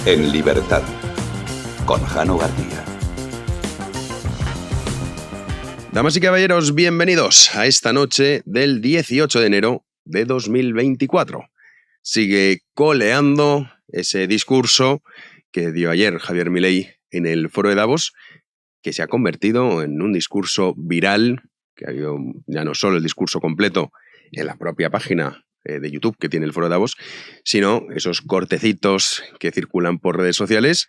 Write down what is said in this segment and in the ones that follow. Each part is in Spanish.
En libertad, con Jano García. Damas y caballeros, bienvenidos a esta noche del 18 de enero de 2024. Sigue coleando ese discurso que dio ayer Javier Milei en el Foro de Davos, que se ha convertido en un discurso viral, que ha habido ya no solo el discurso completo en la propia página de YouTube que tiene el Foro de Davos, sino esos cortecitos que circulan por redes sociales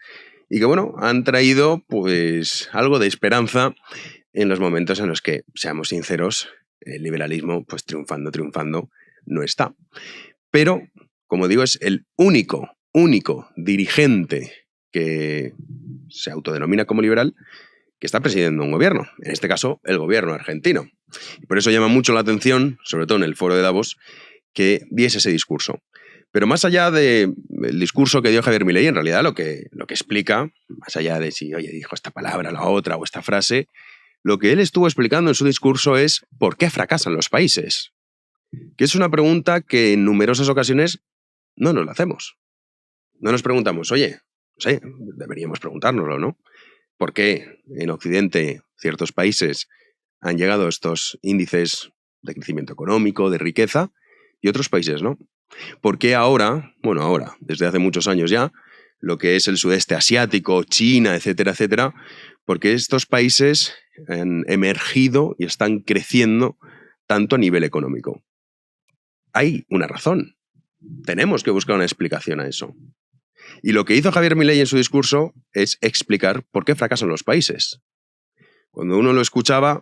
y que, bueno, han traído pues algo de esperanza en los momentos en los que, seamos sinceros, el liberalismo pues triunfando no está. Pero, como digo, es el único dirigente que se autodenomina como liberal que está presidiendo un gobierno, en este caso el gobierno argentino. Y por eso llama mucho la atención, sobre todo en el Foro de Davos, que diese ese discurso. Pero más allá del discurso que dio Javier Milei, en realidad lo que explica, más allá de si, oye, dijo esta palabra, la otra o esta frase, lo que él estuvo explicando en su discurso es ¿por qué fracasan los países? Que es una pregunta que en numerosas ocasiones no nos la hacemos. No nos preguntamos, oye, no sé, deberíamos preguntárnoslo, ¿no? ¿Por qué en Occidente ciertos países han llegado a estos índices de crecimiento económico, de riqueza, y otros países no? ¿Por qué ahora, desde hace muchos años ya, lo que es el sudeste asiático, China, etcétera, etcétera, porque estos países han emergido y están creciendo tanto a nivel económico? Hay una razón. Tenemos que buscar una explicación a eso. Y lo que hizo Javier Milei en su discurso es explicar por qué fracasan los países. Cuando uno lo escuchaba,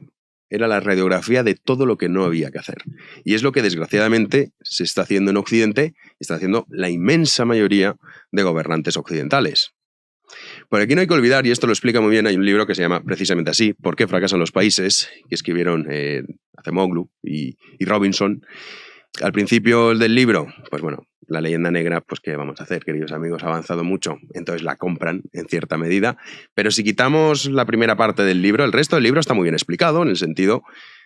era la radiografía de todo lo que no había que hacer. Y es lo que desgraciadamente se está haciendo en Occidente y está haciendo la inmensa mayoría de gobernantes occidentales. Por aquí no hay que olvidar, y esto lo explica muy bien, hay un libro que se llama precisamente así, ¿Por qué fracasan los países?, que escribieron Acemoglu y Robinson. Al principio del libro, pues bueno, la leyenda negra, pues ¿qué vamos a hacer, queridos amigos? Ha avanzado mucho, entonces la compran en cierta medida. Pero si quitamos la primera parte del libro, el resto del libro está muy bien explicado, en el sentido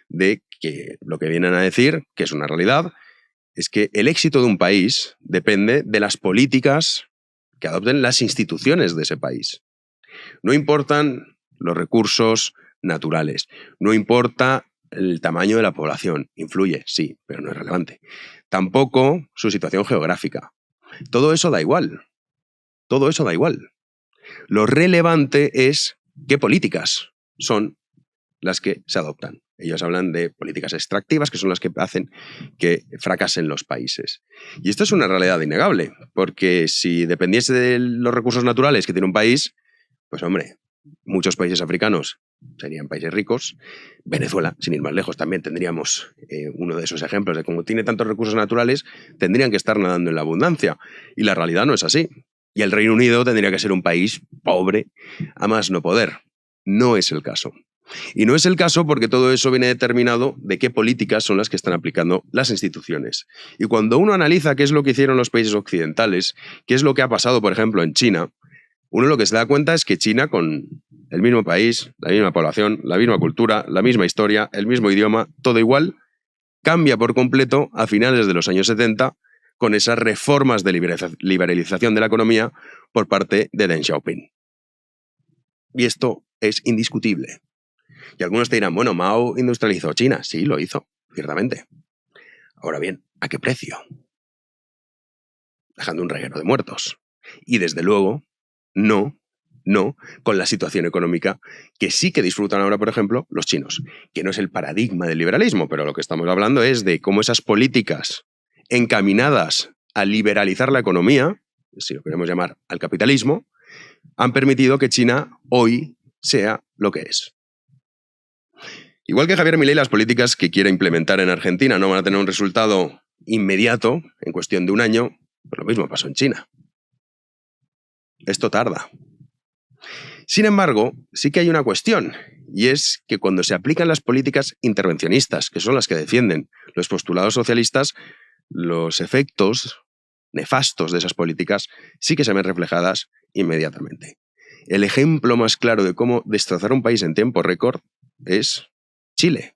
de que lo que vienen a decir, que es una realidad, es que el éxito de un país depende de las políticas que adopten las instituciones de ese país. No importan los recursos naturales, no importa el tamaño de la población, influye, sí, pero no es relevante. Tampoco su situación geográfica. Todo eso da igual. Todo eso da igual. Lo relevante es qué políticas son las que se adoptan. Ellos hablan de políticas extractivas, que son las que hacen que fracasen los países. Y esto es una realidad innegable, porque si dependiese de los recursos naturales que tiene un país, pues hombre, muchos países africanos serían países ricos. Venezuela, sin ir más lejos, también tendríamos uno de esos ejemplos de cómo tiene tantos recursos naturales, tendrían que estar nadando en la abundancia. Y la realidad no es así. Y el Reino Unido tendría que ser un país pobre a más no poder. No es el caso. Y no es el caso porque todo eso viene determinado de qué políticas son las que están aplicando las instituciones. Y cuando uno analiza qué es lo que hicieron los países occidentales, qué es lo que ha pasado, por ejemplo, en China, uno lo que se da cuenta es que China, con el mismo país, la misma población, la misma cultura, la misma historia, el mismo idioma, todo igual, cambia por completo a finales de los años 70 con esas reformas de liberalización de la economía por parte de Deng Xiaoping. Y esto es indiscutible. Y algunos te dirán, bueno, Mao industrializó China. Sí, lo hizo, ciertamente. Ahora bien, ¿a qué precio? Dejando un reguero de muertos. Y desde luego, no con la situación económica que sí que disfrutan ahora, por ejemplo, los chinos, que no es el paradigma del liberalismo, pero lo que estamos hablando es de cómo esas políticas encaminadas a liberalizar la economía, si lo queremos llamar al capitalismo, han permitido que China hoy sea lo que es. Igual que Javier Milei, las políticas que quiere implementar en Argentina no van a tener un resultado inmediato, en cuestión de un año, pues lo mismo pasó en China. Esto tarda. Sin embargo, sí que hay una cuestión, y es que cuando se aplican las políticas intervencionistas, que son las que defienden los postulados socialistas, los efectos nefastos de esas políticas sí que se ven reflejadas inmediatamente. El ejemplo más claro de cómo destrozar un país en tiempo récord es Chile,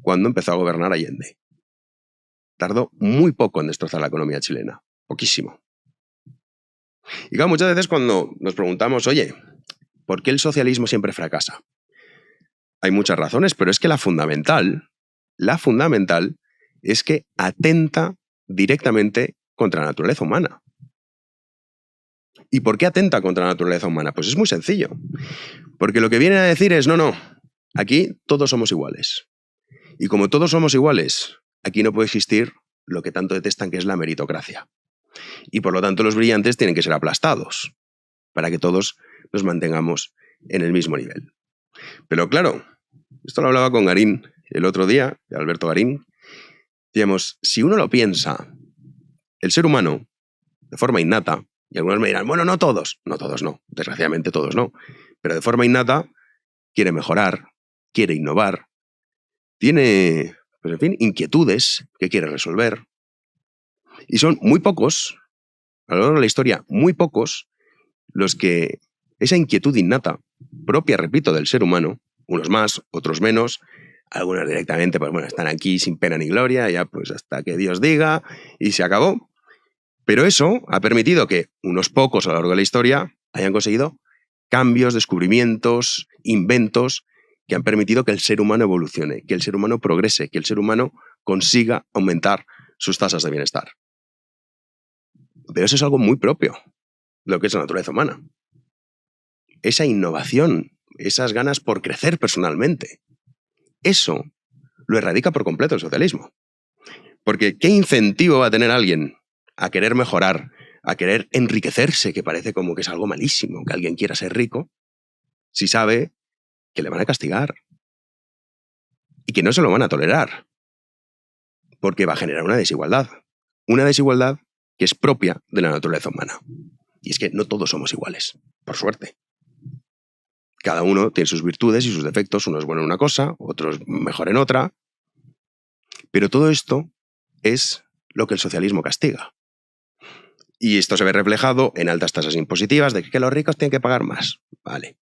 cuando empezó a gobernar Allende. Tardó muy poco en destrozar la economía chilena, poquísimo. Y claro, muchas veces cuando nos preguntamos, oye, ¿por qué el socialismo siempre fracasa? Hay muchas razones, pero es que la fundamental es que atenta directamente contra la naturaleza humana. ¿Y por qué atenta contra la naturaleza humana? Pues es muy sencillo. Porque lo que viene a decir es, no, aquí todos somos iguales. Y como todos somos iguales, aquí no puede existir lo que tanto detestan, que es la meritocracia. Y por lo tanto los brillantes tienen que ser aplastados para que todos nos mantengamos en el mismo nivel. Pero claro, esto lo hablaba con Garín el otro día, Alberto Garín. Digamos, si uno lo piensa, el ser humano, de forma innata, y algunos me dirán, bueno, no, desgraciadamente todos no, pero de forma innata quiere mejorar, quiere innovar, tiene, pues en fin, inquietudes que quiere resolver. Y son muy pocos, a lo largo de la historia, muy pocos los que esa inquietud innata, propia, repito, del ser humano, unos más, otros menos, algunos directamente, pues bueno, están aquí sin pena ni gloria, ya pues hasta que Dios diga y se acabó. Pero eso ha permitido que unos pocos a lo largo de la historia hayan conseguido cambios, descubrimientos, inventos que han permitido que el ser humano evolucione, que el ser humano progrese, que el ser humano consiga aumentar sus tasas de bienestar. Pero eso es algo muy propio de lo que es la naturaleza humana. Esa innovación, esas ganas por crecer personalmente, eso lo erradica por completo el socialismo. Porque ¿qué incentivo va a tener alguien a querer mejorar, a querer enriquecerse, que parece como que es algo malísimo, que alguien quiera ser rico, si sabe que le van a castigar y que no se lo van a tolerar? Porque va a generar una desigualdad que es propia de la naturaleza humana. Y es que no todos somos iguales, por suerte. Cada uno tiene sus virtudes y sus defectos, uno es bueno en una cosa, otro es mejor en otra, pero todo esto es lo que el socialismo castiga. Y esto se ve reflejado en altas tasas impositivas de que los ricos tienen que pagar más. Vale.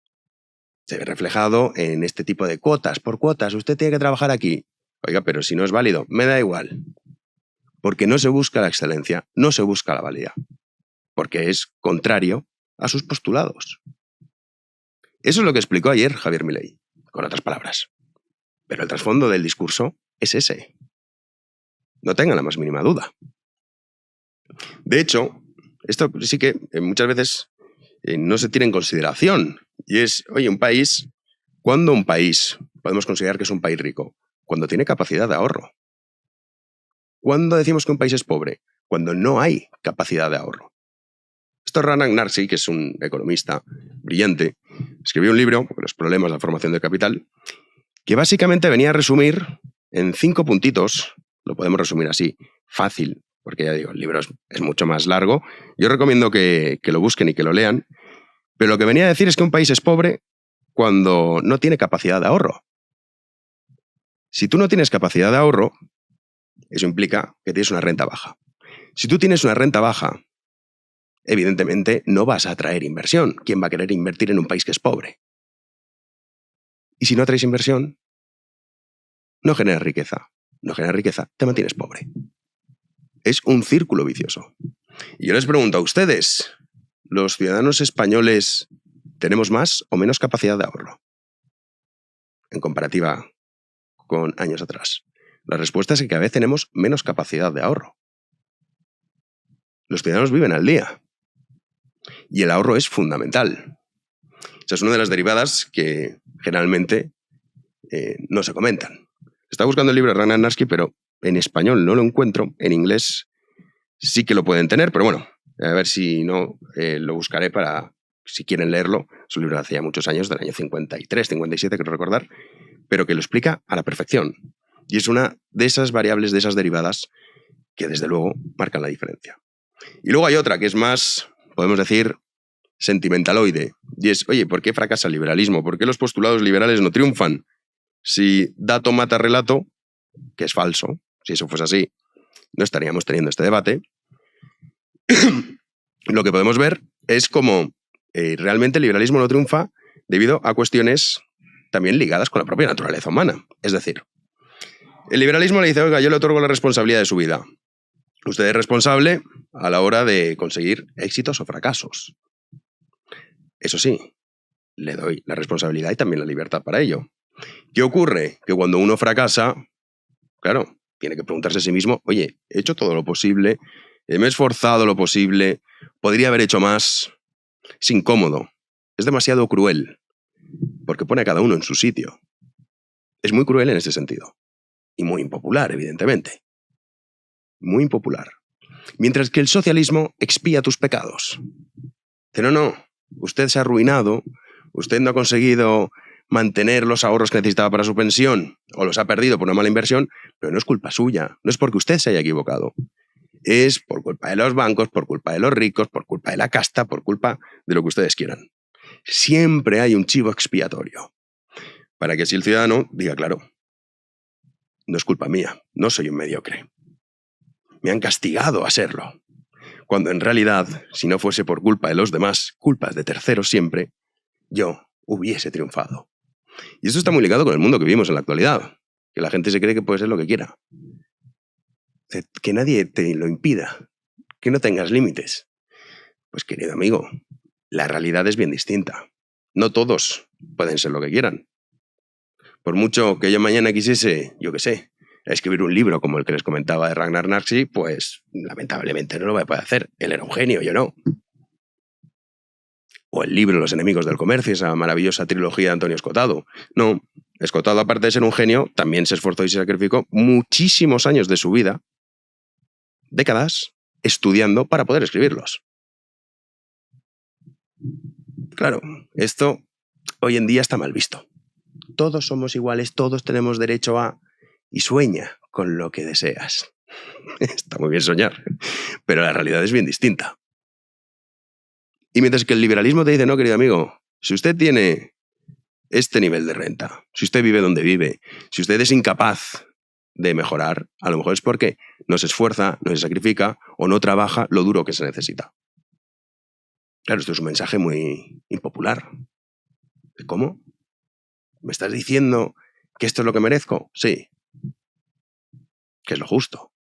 Se ve reflejado en este tipo de cuotas. Por cuotas, usted tiene que trabajar aquí. Oiga, pero si no es válido, me da igual. Porque no se busca la excelencia, no se busca la valía. Porque es contrario a sus postulados. Eso es lo que explicó ayer Javier Milei, con otras palabras. Pero el trasfondo del discurso es ese. No tengan la más mínima duda. De hecho, esto sí que muchas veces no se tiene en consideración. Y es, oye, ¿cuándo un país podemos considerar que es un país rico? Cuando tiene capacidad de ahorro. ¿Cuándo decimos que un país es pobre? Cuando no hay capacidad de ahorro. Esto Ranan Narsi, que es un economista brillante, escribió un libro, Los problemas de la formación del capital, que básicamente venía a resumir en 5 puntitos, lo podemos resumir así, fácil, porque ya digo, el libro es mucho más largo. Yo recomiendo que lo busquen y que lo lean, pero lo que venía a decir es que un país es pobre cuando no tiene capacidad de ahorro. Si tú no tienes capacidad de ahorro, eso implica que tienes una renta baja. Si tú tienes una renta baja, evidentemente no vas a atraer inversión. ¿Quién va a querer invertir en un país que es pobre? Y si no atraes inversión, no generas riqueza. No generas riqueza, te mantienes pobre. Es un círculo vicioso. Y yo les pregunto a ustedes, ¿los ciudadanos españoles tenemos más o menos capacidad de ahorro en comparativa con años atrás? La respuesta es que cada vez tenemos menos capacidad de ahorro. Los ciudadanos viven al día. Y el ahorro es fundamental. Esa es una de las derivadas que generalmente no se comentan. Está buscando el libro de Ranan Narsi, pero en español no lo encuentro. En inglés sí que lo pueden tener, pero bueno, a ver si no, lo buscaré para, si quieren leerlo. Es un libro de hace ya muchos años, del año 53, 57, creo recordar, pero que lo explica a la perfección. Y es una de esas variables, de esas derivadas, que desde luego marcan la diferencia. Y luego hay otra que es más, podemos decir, sentimentaloide. Y es, oye, ¿por qué fracasa el liberalismo? ¿Por qué los postulados liberales no triunfan? Si dato mata relato, que es falso, si eso fuese así, no estaríamos teniendo este debate. Lo que podemos ver es cómo realmente el liberalismo no triunfa debido a cuestiones también ligadas con la propia naturaleza humana. Es decir, el liberalismo le dice, oiga, yo le otorgo la responsabilidad de su vida. Usted es responsable a la hora de conseguir éxitos o fracasos. Eso sí, le doy la responsabilidad y también la libertad para ello. ¿Qué ocurre? Que cuando uno fracasa, claro, tiene que preguntarse a sí mismo, oye, he hecho todo lo posible, me he esforzado lo posible, podría haber hecho más. Es incómodo, es demasiado cruel, porque pone a cada uno en su sitio. Es muy cruel en ese sentido. Y muy impopular, evidentemente. Muy impopular. Mientras que el socialismo expía tus pecados. Pero no, usted se ha arruinado, usted no ha conseguido mantener los ahorros que necesitaba para su pensión, o los ha perdido por una mala inversión, pero no es culpa suya, no es porque usted se haya equivocado. Es por culpa de los bancos, por culpa de los ricos, por culpa de la casta, por culpa de lo que ustedes quieran. Siempre hay un chivo expiatorio. Para que así el ciudadano diga, claro, no es culpa mía, no soy un mediocre. Me han castigado a serlo. Cuando en realidad, si no fuese por culpa de los demás, culpas de terceros siempre, yo hubiese triunfado. Y esto está muy ligado con el mundo que vivimos en la actualidad, que la gente se cree que puede ser lo que quiera. Que nadie te lo impida, que no tengas límites. Pues querido amigo, la realidad es bien distinta. No todos pueden ser lo que quieran. Por mucho que yo mañana quisiese, yo qué sé, escribir un libro como el que les comentaba de Ragnar Narci, pues lamentablemente no lo voy a poder hacer. Él era un genio, yo no. O el libro Los enemigos del comercio, esa maravillosa trilogía de Antonio Escotado. No, Escotado, aparte de ser un genio, también se esforzó y se sacrificó muchísimos años de su vida, décadas, estudiando para poder escribirlos. Claro, esto hoy en día está mal visto. Todos somos iguales, todos tenemos derecho a... Y sueña con lo que deseas. Está muy bien soñar, pero la realidad es bien distinta. Y mientras que el liberalismo te dice, no, querido amigo, si usted tiene este nivel de renta, si usted vive donde vive, si usted es incapaz de mejorar, a lo mejor es porque no se esfuerza, no se sacrifica o no trabaja lo duro que se necesita. Claro, esto es un mensaje muy impopular. ¿Cómo? ¿Me estás diciendo que esto es lo que merezco? Sí. Que es lo justo.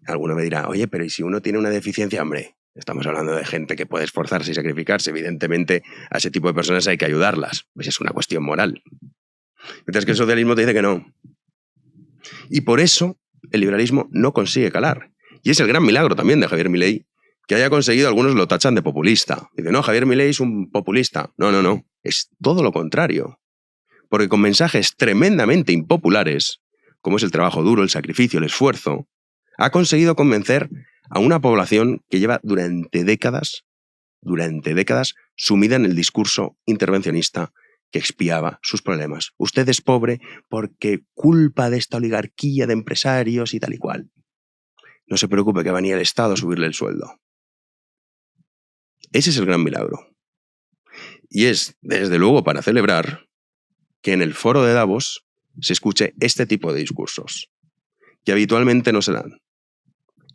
Alguno me dirá, oye, pero ¿y si uno tiene una deficiencia? Hombre, estamos hablando de gente que puede esforzarse y sacrificarse. Evidentemente, a ese tipo de personas hay que ayudarlas. Pues es una cuestión moral. Mientras que el socialismo te dice que no. Y por eso el liberalismo no consigue calar. Y es el gran milagro también de Javier Milei, que haya conseguido, algunos lo tachan de populista. Dicen, no, Javier Milei es un populista. No. Es todo lo contrario. Porque con mensajes tremendamente impopulares, como es el trabajo duro, el sacrificio, el esfuerzo, ha conseguido convencer a una población que lleva durante décadas sumida en el discurso intervencionista que expiaba sus problemas. Usted es pobre porque culpa de esta oligarquía de empresarios y tal y cual. No se preocupe que va a venir el Estado a subirle el sueldo. Ese es el gran milagro. Y es, desde luego, para celebrar que en el foro de Davos se escuche este tipo de discursos, que habitualmente no se dan.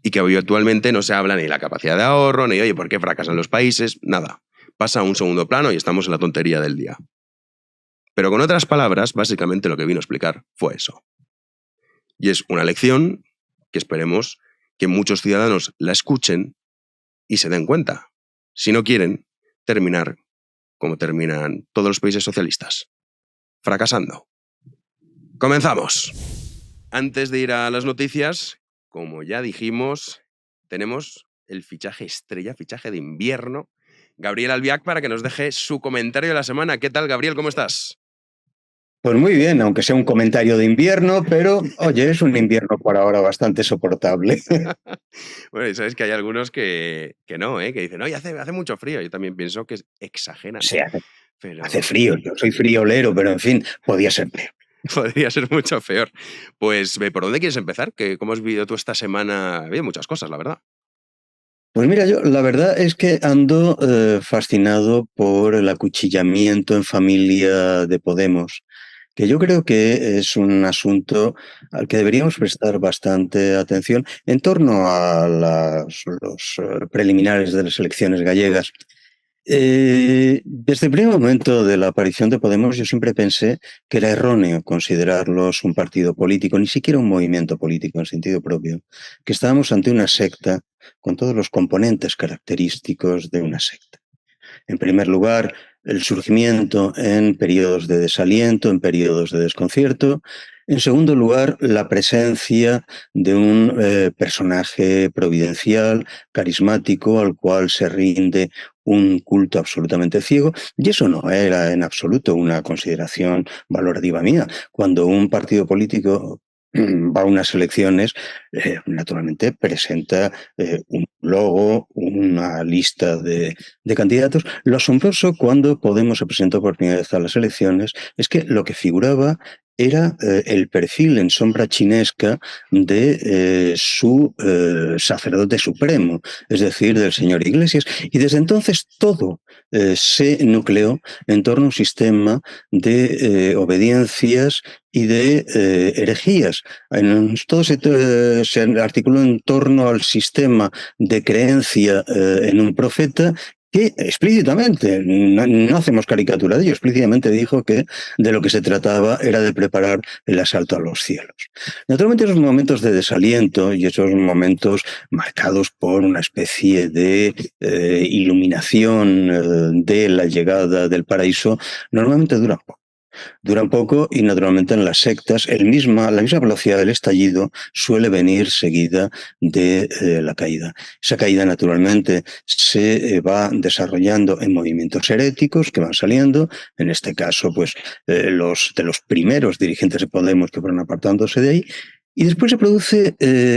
Y que habitualmente no se habla ni de la capacidad de ahorro, ni oye, ¿por qué fracasan los países? Nada. Pasa a un segundo plano y estamos en la tontería del día. Pero con otras palabras, básicamente lo que vino a explicar fue eso. Y es una lección que esperemos que muchos ciudadanos la escuchen y se den cuenta. Si no quieren terminar como terminan todos los países socialistas, fracasando. ¡Comenzamos! Antes de ir a las noticias, como ya dijimos, tenemos el fichaje estrella, fichaje de invierno, Gabriel Albiac, para que nos deje su comentario de la semana. ¿Qué tal, Gabriel? ¿Cómo estás? Pues muy bien, aunque sea un comentario de invierno, pero oye, es un invierno por ahora bastante soportable. Bueno, y sabes que hay algunos que no, que dicen, oye, hace mucho frío. Yo también pienso que exageran. Sí, Pero... hace frío, yo soy friolero, pero en fin, podía ser peor. Podría ser mucho peor. Pues, ¿por dónde quieres empezar? ¿Cómo has vivido tú esta semana? Ha habido muchas cosas, la verdad. Pues mira, yo la verdad es que ando fascinado por el acuchillamiento en familia de Podemos, que yo creo que es un asunto al que deberíamos prestar bastante atención en torno a los preliminares de las elecciones gallegas. Desde el primer momento de la aparición de Podemos, yo siempre pensé que era erróneo considerarlos un partido político, ni siquiera un movimiento político en sentido propio, que estábamos ante una secta con todos los componentes característicos de una secta. En primer lugar, el surgimiento en periodos de desaliento, en periodos de desconcierto. En segundo lugar, la presencia de un personaje providencial, carismático, al cual se rinde un culto absolutamente ciego, y eso no era en absoluto una consideración valorativa mía. Cuando un partido político va a unas elecciones, naturalmente presenta un logo, una lista de candidatos. Lo asombroso cuando Podemos se presentó por primera vez a las elecciones es que lo que figuraba era el perfil en sombra chinesca de su sacerdote supremo, es decir, del señor Iglesias. Y desde entonces todo se nucleó en torno a un sistema de obediencias y de herejías. Todo se articuló en torno al sistema de creencia en un profeta que explícitamente, no hacemos caricatura de ello, explícitamente dijo que de lo que se trataba era de preparar el asalto a los cielos. Naturalmente esos momentos de desaliento y esos momentos marcados por una especie de iluminación de la llegada del paraíso, normalmente duran poco. Duran poco y naturalmente en las sectas la misma velocidad del estallido suele venir seguida de la caída. Esa caída naturalmente se va desarrollando en movimientos heréticos que van saliendo, en este caso pues los primeros dirigentes de Podemos que fueron apartándose de ahí. Y después se produce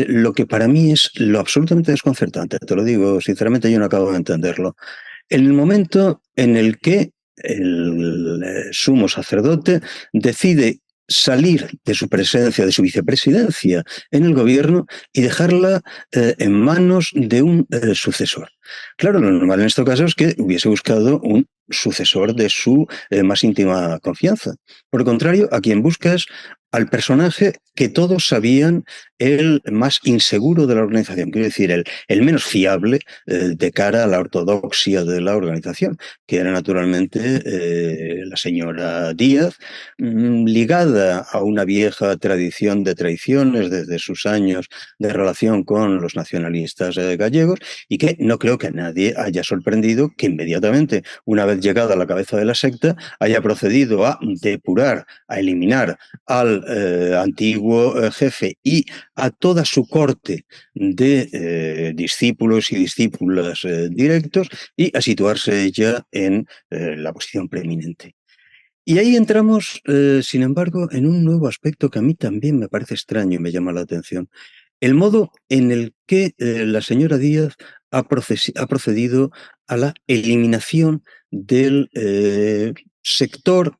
lo que para mí es lo absolutamente desconcertante, te lo digo sinceramente, yo no acabo de entenderlo. En el momento en el que el sumo sacerdote decide salir de su presencia, de su vicepresidencia en el gobierno y dejarla en manos de un sucesor. Claro, lo normal en este caso es que hubiese buscado un sucesor de su más íntima confianza. Por el contrario, a quien busca es al personaje que todos sabían el más inseguro de la organización, quiero decir, el menos fiable de cara a la ortodoxia de la organización, que era naturalmente la señora Díaz, ligada a una vieja tradición de traiciones desde sus años de relación con los nacionalistas gallegos, y que no creo que a nadie haya sorprendido que inmediatamente, una vez llegada a la cabeza de la secta, haya procedido a depurar, a eliminar al antiguo jefe y a toda su corte de discípulos y discípulas directos y a situarse ya en la posición preeminente. Y ahí entramos, sin embargo, en un nuevo aspecto que a mí también me parece extraño y me llama la atención. El modo en el que la señora Díaz ha procedido a la eliminación del sector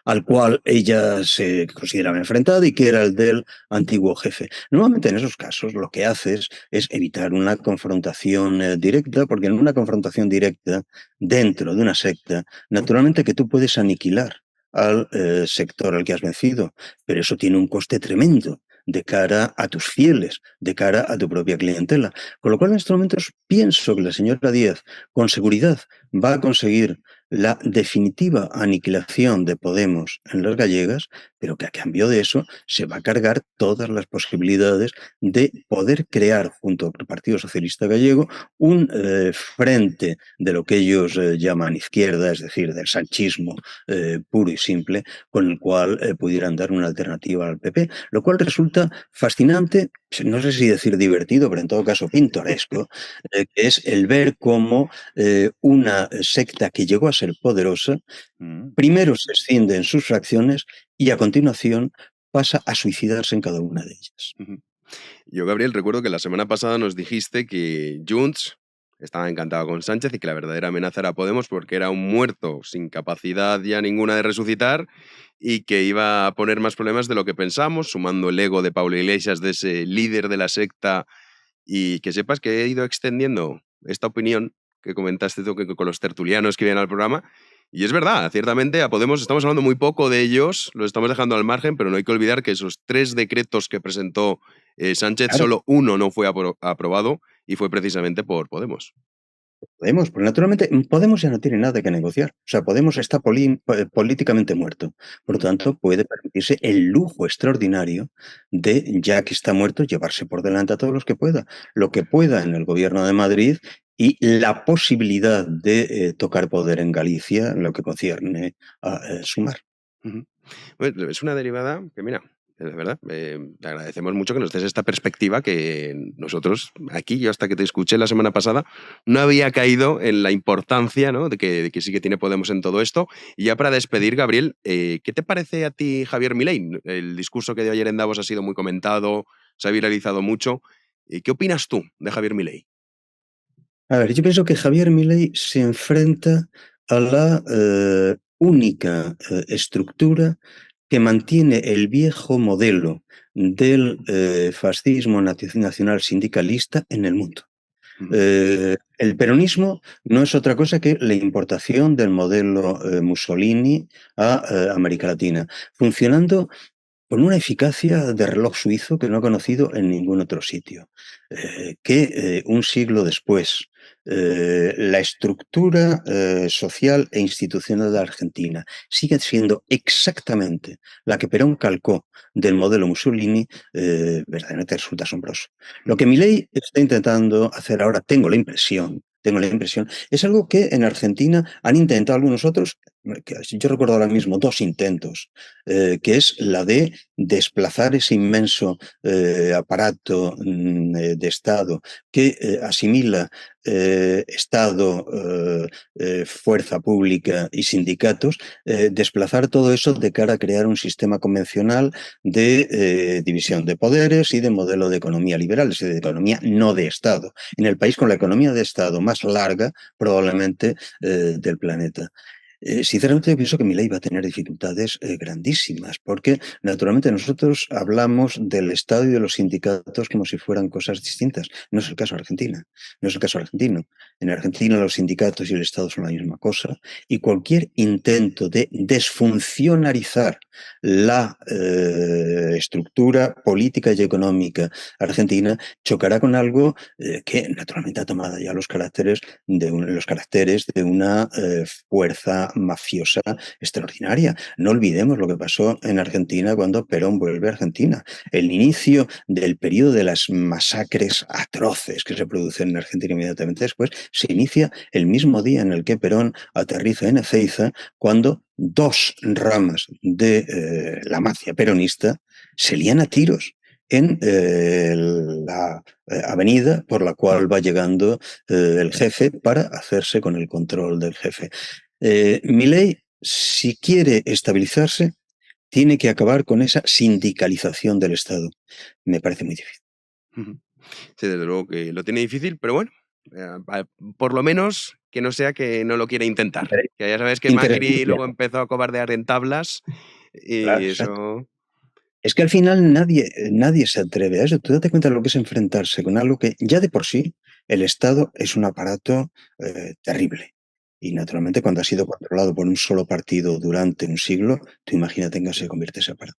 al cual ella se consideraba enfrentada y que era el del antiguo jefe. Normalmente en esos casos lo que haces es evitar una confrontación directa, porque en una confrontación directa dentro de una secta, naturalmente que tú puedes aniquilar al sector al que has vencido, pero eso tiene un coste tremendo de cara a tus fieles, de cara a tu propia clientela. Con lo cual en estos momentos pienso que la señora Díaz con seguridad va a conseguir la definitiva aniquilación de Podemos en las gallegas, pero que a cambio de eso se va a cargar todas las posibilidades de poder crear, junto al Partido Socialista Gallego, un frente de lo que ellos llaman izquierda, es decir, del sanchismo puro y simple, con el cual pudieran dar una alternativa al PP, lo cual resulta fascinante, no sé si decir divertido, pero en todo caso pintoresco, que es el ver cómo una secta que llegó a ser poderosa, primero se extiende en sus fracciones y a continuación pasa a suicidarse en cada una de ellas. Yo, Gabriel, recuerdo que la semana pasada nos dijiste que Junts estaba encantado con Sánchez y que la verdadera amenaza era Podemos porque era un muerto sin capacidad ya ninguna de resucitar y que iba a poner más problemas de lo que pensamos, sumando el ego de Pablo Iglesias, de ese líder de la secta. Y que sepas que he ido extendiendo esta opinión que comentaste tú con los tertulianos que vienen al programa. Y es verdad, ciertamente a Podemos estamos hablando muy poco de ellos, los estamos dejando al margen, pero no hay que olvidar que esos 3 decretos que presentó Sánchez, Claro. solo uno no fue aprobado y fue precisamente por Podemos. Podemos, pues naturalmente Podemos ya no tiene nada que negociar. O sea, Podemos está políticamente muerto. Por lo tanto, puede permitirse el lujo extraordinario de, ya que está muerto, llevarse por delante a todos los que pueda. Lo que pueda en el gobierno de Madrid y la posibilidad de tocar poder en Galicia, en lo que concierne a Sumar. Ujú. Bueno, es una derivada que, mira, de verdad, te agradecemos mucho que nos des esta perspectiva que nosotros aquí, yo hasta que te escuché la semana pasada, no había caído en la importancia, ¿no?, de que sí que tiene Podemos en todo esto. Y ya para despedir, Gabriel, ¿qué te parece a ti Javier Milei? El discurso que dio ayer en Davos ha sido muy comentado, se ha viralizado mucho. ¿Qué opinas tú de Javier Milei? A ver, yo pienso que Javier Milei se enfrenta a la única estructura que mantiene el viejo modelo del fascismo nacional sindicalista en el mundo. Ujú. El peronismo no es otra cosa que la importación del modelo Mussolini a América Latina, funcionando con una eficacia de reloj suizo que no ha conocido en ningún otro sitio. Que un siglo después, la estructura social e institucional de Argentina sigue siendo exactamente la que Perón calcó del modelo Mussolini, verdaderamente resulta asombroso. Lo que Milei está intentando hacer ahora, tengo la impresión, es algo que en Argentina han intentado algunos otros, que yo recuerdo ahora mismo 2 intentos, que es la de desplazar ese inmenso aparato de Estado que asimila Estado, fuerza pública y sindicatos, desplazar todo eso de cara a crear un sistema convencional de división de poderes y de modelo de economía liberal, es decir, de economía no de Estado, en el país con la economía de Estado más larga probablemente del planeta. Sinceramente, yo pienso que Milei va a tener dificultades grandísimas, porque naturalmente nosotros hablamos del Estado y de los sindicatos como si fueran cosas distintas. No es el caso de Argentina, no es el caso argentino. En Argentina los sindicatos y el Estado son la misma cosa, y cualquier intento de desfuncionalizar la estructura política y económica argentina chocará con algo que naturalmente ha tomado ya los caracteres de una fuerza mafiosa extraordinaria. No olvidemos lo que pasó en Argentina cuando Perón vuelve a Argentina. El inicio del periodo de las masacres atroces que se producen en Argentina inmediatamente después se inicia el mismo día en el que Perón aterriza en Ezeiza, cuando 2 ramas de la mafia peronista se lían a tiros en la avenida por la cual va llegando el jefe para hacerse con el control del jefe. Milei, si quiere estabilizarse, tiene que acabar con esa sindicalización del Estado. Me parece muy difícil. Ujú. Sí, desde luego que lo tiene difícil, pero bueno, por lo menos que no sea que no lo quiera intentar. Que ya sabes que Macri Interesante. luego empezó a cobardear en tablas Claro, y exacto. eso... Es que al final nadie se atreve a eso. Tú date cuenta de lo que es enfrentarse con algo que ya de por sí el Estado es un aparato terrible. Y naturalmente cuando ha sido controlado por un solo partido durante un siglo, tú imagínate en qué se convierte ese aparato.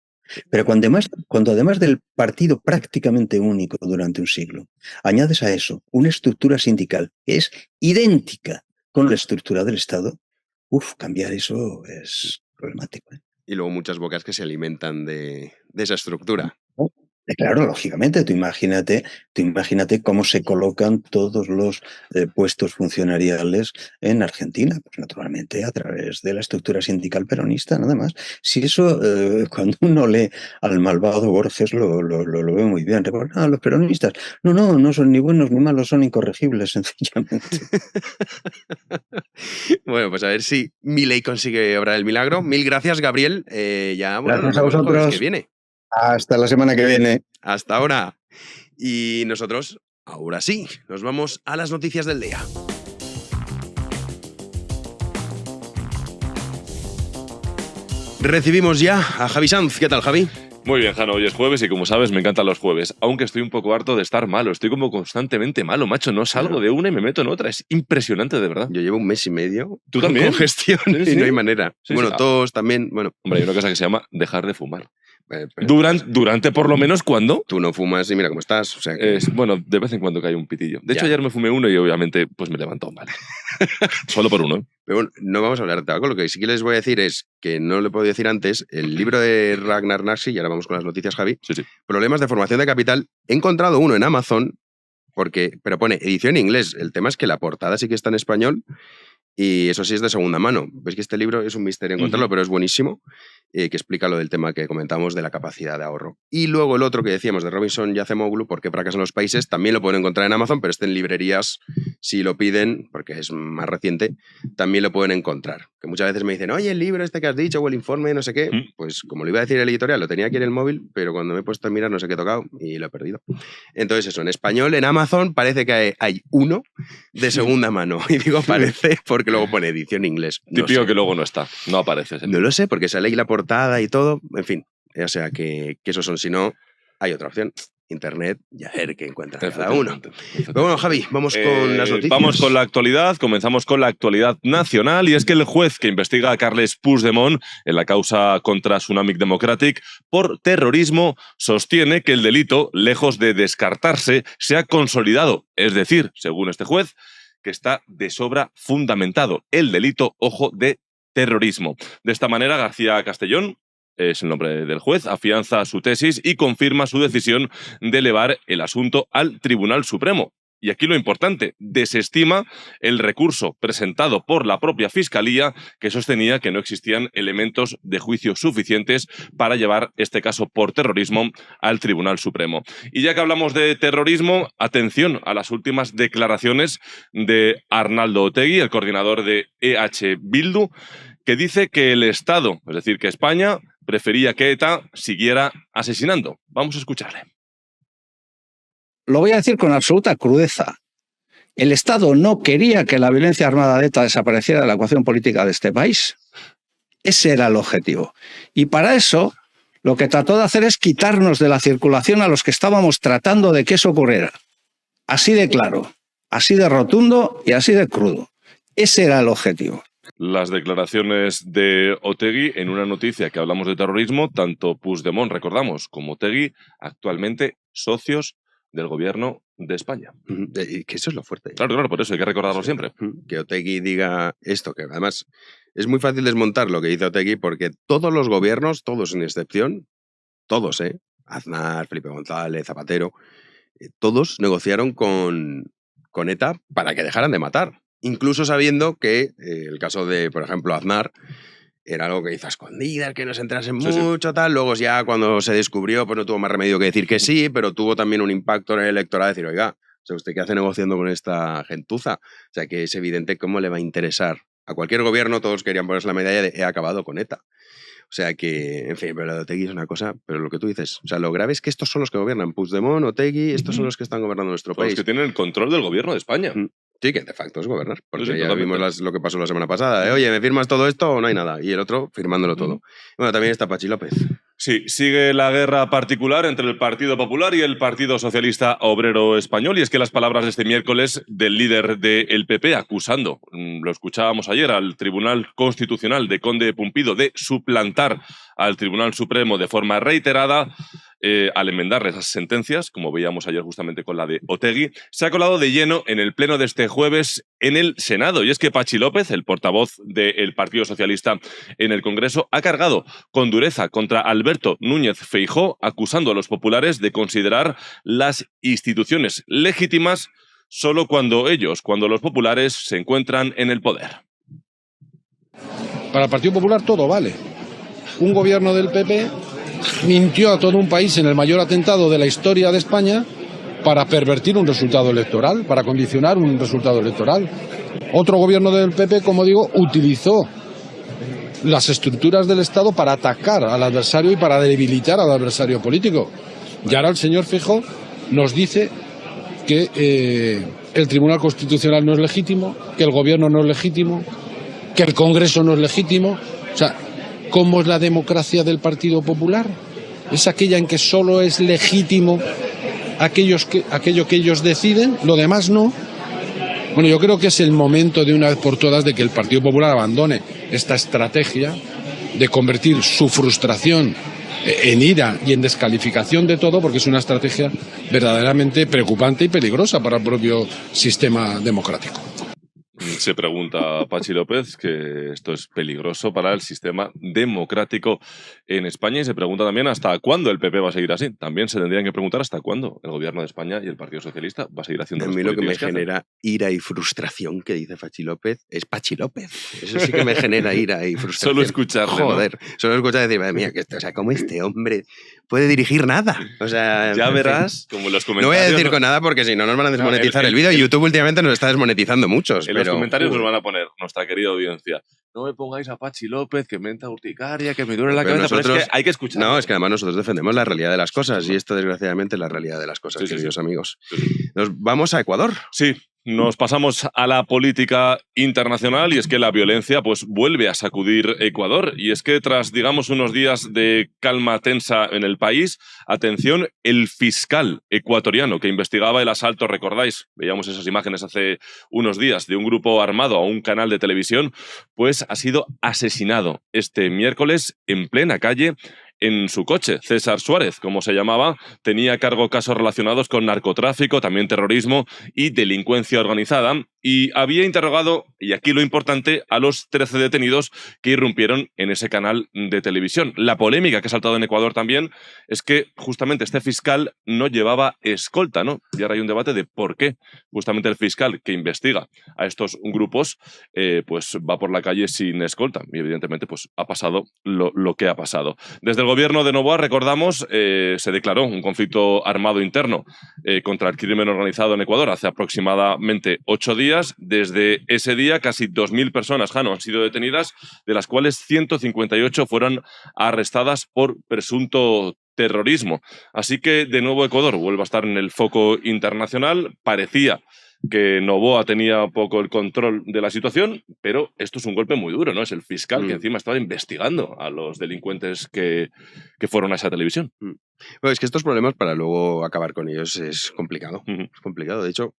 Pero cuando además del partido prácticamente único durante un siglo, añades a eso una estructura sindical que es idéntica con la estructura del Estado, cambiar eso es problemático. Y luego muchas bocas que se alimentan de esa estructura. ¿No? Claro, lógicamente, tú imagínate cómo se colocan todos los puestos funcionariales en Argentina, pues naturalmente a través de la estructura sindical peronista, nada más. Si eso, cuando uno lee al malvado Borges, lo ve muy bien. Recuerda, los peronistas, no son ni buenos ni malos, son incorregibles, sencillamente. Bueno, pues a ver si Milei consigue obrar el milagro. Mil gracias, Gabriel. Ya, bueno, nos Gracias a vemos el jueves que vosotros. viene. Hasta la semana que viene. Hasta ahora. Y nosotros, ahora sí, nos vamos a las noticias del día. Recibimos ya a Javi Sanz. ¿Qué tal, Javi? Muy bien, Jano, hoy es jueves y como sabes me encantan los jueves, aunque estoy un poco harto de estar malo, estoy como constantemente malo, macho, no salgo de una y me meto en otra, es impresionante de verdad. Yo llevo un mes y medio ¿Tú también? con gestión ¿Sí? y no hay manera. Sí, bueno, sí. todos también, bueno. Hombre, hay una cosa que se llama dejar de fumar. Durante por lo menos cuando. Tú no fumas y mira cómo estás. O sea que... Bueno, de vez en cuando cae un pitillo. De hecho, ayer me fumé uno y obviamente pues me levantó mal. Solo por uno. Pero bueno, no vamos a hablar de tabaco. Lo que sí que les voy a decir es que no lo he podido decir antes. El libro de Ragnar Naxi, y ahora vamos con las noticias, Javi. Sí. Problemas de formación de capital. He encontrado uno en Amazon, pero pone edición en inglés. El tema es que la portada sí que está en español. Y eso sí es de segunda mano. Ves que este libro es un misterio encontrarlo, pero es buenísimo, que explica lo del tema que comentamos de la capacidad de ahorro. Y luego el otro que decíamos de Robinson y Acemoglu, ¿por qué fracasan los países? También lo pueden encontrar en Amazon, pero en librerías, si lo piden, porque es más reciente, también lo pueden encontrar. Que muchas veces me dicen, oye, el libro este que has dicho o el informe, no sé qué. Pues como lo iba a decir el editorial, lo tenía aquí en el móvil, pero cuando me he puesto a mirar no sé qué he tocado y lo he perdido. Entonces eso, en español, en Amazon, parece que hay uno de segunda mano. Y digo parece porque luego pone edición en inglés. No Típico sé. que luego no está, no aparece. No lo sé, porque sale ahí la portada y todo. En fin, o sea que esos son. Si no, hay otra opción. Internet y a ver qué encuentra cada uno. Pero bueno, Javi, vamos con las noticias. Vamos con la actualidad. Comenzamos con la actualidad nacional y es que el juez que investiga a Carles Puigdemont en la causa contra Tsunamic Democratic por terrorismo sostiene que el delito, lejos de descartarse, se ha consolidado. Es decir, según este juez, que está de sobra fundamentado el delito, ojo, de terrorismo. De esta manera, García Castellón, es el nombre del juez, afianza su tesis y confirma su decisión de elevar el asunto al Tribunal Supremo. Y aquí lo importante, desestima el recurso presentado por la propia Fiscalía que sostenía que no existían elementos de juicio suficientes para llevar este caso por terrorismo al Tribunal Supremo. Y ya que hablamos de terrorismo, atención a las últimas declaraciones de Arnaldo Otegi, el coordinador de EH Bildu, que dice que el Estado, es decir, que España, prefería que ETA siguiera asesinando. Vamos a escucharle. Lo voy a decir con absoluta crudeza. El Estado no quería que la violencia armada de ETA desapareciera de la ecuación política de este país. Ese era el objetivo. Y para eso, lo que trató de hacer es quitarnos de la circulación a los que estábamos tratando de que eso ocurriera. Así de claro, así de rotundo y así de crudo. Ese era el objetivo. Las declaraciones de Otegi en una noticia que hablamos de terrorismo, tanto Puigdemont, recordamos, como Otegi, actualmente socios del gobierno de España. Que eso es lo fuerte. Claro, por eso hay que recordarlo siempre. Que Otegi diga esto, que además es muy fácil desmontar lo que dice Otegi porque todos los gobiernos, todos sin excepción, todos, Aznar, Felipe González, Zapatero, todos negociaron con ETA para que dejaran de matar. Incluso sabiendo que el caso de, por ejemplo, Aznar era algo que hizo a escondidas, que no se enterasen mucho, tal. Luego ya cuando se descubrió, pues no tuvo más remedio que decir que sí, pero tuvo también un impacto en el electorado de decir, oiga, o sea, ¿usted qué hace negociando con esta gentuza? O sea, que es evidente cómo le va a interesar. A cualquier gobierno todos querían ponerse la medalla de he acabado con ETA. O sea que, en fin, pero lo de Otegi es una cosa, pero lo que tú dices, o sea, lo grave es que estos son los que gobiernan. Puigdemont, Otegi, estos son los que están gobernando nuestro país. Los que tienen el control del gobierno de España. Sí, que de facto es gobernar. Porque Sí, ya vimos lo que pasó la semana pasada. Oye, ¿me firmas todo esto o no hay nada? Y el otro firmándolo todo. Bueno, también está Pachi López. Sí, sigue la guerra particular entre el Partido Popular y el Partido Socialista Obrero Español. Y es que las palabras de este miércoles del líder del PP acusando, lo escuchábamos ayer, al Tribunal Constitucional de Conde Pumpido de suplantar al Tribunal Supremo de forma reiterada, al enmendar esas sentencias, como veíamos ayer justamente con la de Otegi, se ha colado de lleno en el pleno de este jueves en el Senado. Y es que Pachi López, el portavoz del Partido Socialista en el Congreso, ha cargado con dureza contra Alberto Núñez Feijóo, acusando a los populares de considerar las instituciones legítimas solo cuando los populares se encuentran en el poder. Para el Partido Popular todo vale. Un gobierno del PP mintió a todo un país en el mayor atentado de la historia de España para pervertir un resultado electoral, para condicionar un resultado electoral. Otro gobierno del PP, como digo, utilizó las estructuras del Estado para atacar al adversario y para debilitar al adversario político. Y ahora el señor Feijóo nos dice que el Tribunal Constitucional no es legítimo, que el gobierno no es legítimo, que el Congreso no es legítimo. O sea, ¿cómo es la democracia del Partido Popular? ¿Es aquella en que solo es legítimo aquello que ellos deciden, lo demás no? Bueno, yo creo que es el momento de una vez por todas de que el Partido Popular abandone esta estrategia de convertir su frustración en ira y en descalificación de todo, porque es una estrategia verdaderamente preocupante y peligrosa para el propio sistema democrático. Se pregunta Patxi López que esto es peligroso para el sistema democrático en España y se pregunta también hasta cuándo el PP va a seguir así. También se tendrían que preguntar hasta cuándo el gobierno de España y el Partido Socialista va a seguir haciendo A las mí lo que me políticas hacen. genera ira y frustración que dice Patxi López es Patxi López. Eso sí que me genera ira y frustración. Solo escucharle, ¿no? Joder, solo escuchar decir, madre mía, o sea, ¿cómo este hombre puede dirigir nada? O sea, Ya en verás, como en los fin. comentarios... No voy a decir con nada porque si no nos van a desmonetizar el vídeo y YouTube últimamente nos está desmonetizando muchos. En los comentarios nos van a poner nuestra querida audiencia. No me pongáis a Patxi López, que menta urticaria, que me duele la cabeza, pero es que hay que escuchar. No, es que además nosotros defendemos la realidad de las cosas y esto desgraciadamente es la realidad de las cosas, Sí, queridos amigos. Sí, sí. Nos vamos a Ecuador. Sí, nos pasamos a la política internacional y es que la violencia pues vuelve a sacudir Ecuador y es que tras, digamos, unos días de calma tensa en el país, atención, el fiscal ecuatoriano que investigaba el asalto, recordáis, veíamos esas imágenes hace unos días de un grupo armado a un canal de televisión, pues ha sido asesinado este miércoles en plena calle en su coche. César Suárez, como se llamaba, tenía a cargo casos relacionados con narcotráfico, también terrorismo y delincuencia organizada, y había interrogado, y aquí lo importante, a los 13 detenidos que irrumpieron en ese canal de televisión. La polémica que ha saltado en Ecuador también es que justamente este fiscal no llevaba escolta, ¿no? Y ahora hay un debate de por qué justamente el fiscal que investiga a estos grupos pues va por la calle sin escolta. Y evidentemente pues ha pasado lo que ha pasado. Desde el gobierno de Noboa, recordamos, se declaró un conflicto armado interno contra el crimen organizado en Ecuador hace aproximadamente 8 días. Desde ese día, casi 2.000 personas, Jano, han sido detenidas, de las cuales 158 fueron arrestadas por presunto terrorismo. Así que, de nuevo, Ecuador vuelve a estar en el foco internacional. Parecía que Noboa tenía un poco el control de la situación, pero esto es un golpe muy duro, ¿no? Es el fiscal que encima estaba investigando a los delincuentes que fueron a esa televisión. Bueno, es que estos problemas, para luego acabar con ellos, es complicado. Es complicado. De hecho,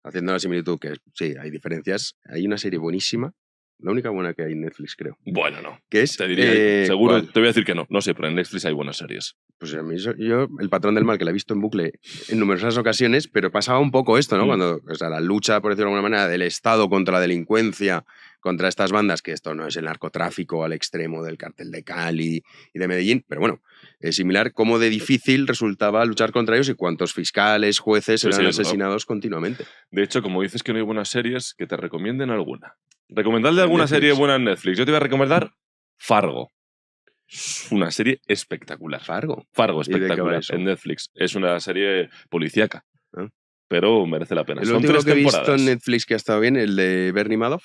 haciendo la similitud, que sí, hay diferencias, hay una serie buenísima, la única buena que hay en Netflix, creo. Bueno, no. Que es, te diría, seguro, ¿cuál? te voy a decir que no. No sé, pero en Netflix hay buenas series. Pues a mí, yo, El patrón del mal, que la he visto en bucle en numerosas ocasiones, pero pasaba un poco esto, ¿no? Cuando, o sea, la lucha, por decirlo de alguna manera, del Estado contra la delincuencia, contra estas bandas, que esto no es el narcotráfico al extremo del cartel de Cali y de Medellín, pero bueno, es similar cómo de difícil resultaba luchar contra ellos y cuántos fiscales, jueces eran asesinados continuamente. De hecho, como dices que no hay buenas series, que te recomienden alguna. Recomendadle alguna serie buena en Netflix. Yo te voy a recomendar Fargo. Es una serie espectacular. Fargo. Fargo, ¿Y de qué va espectacular, eso? en Netflix. Es una serie policíaca, Ah. pero merece la pena. El Son último 3 que he visto temporadas. en Netflix que ha estado bien, el de Bernie Madoff.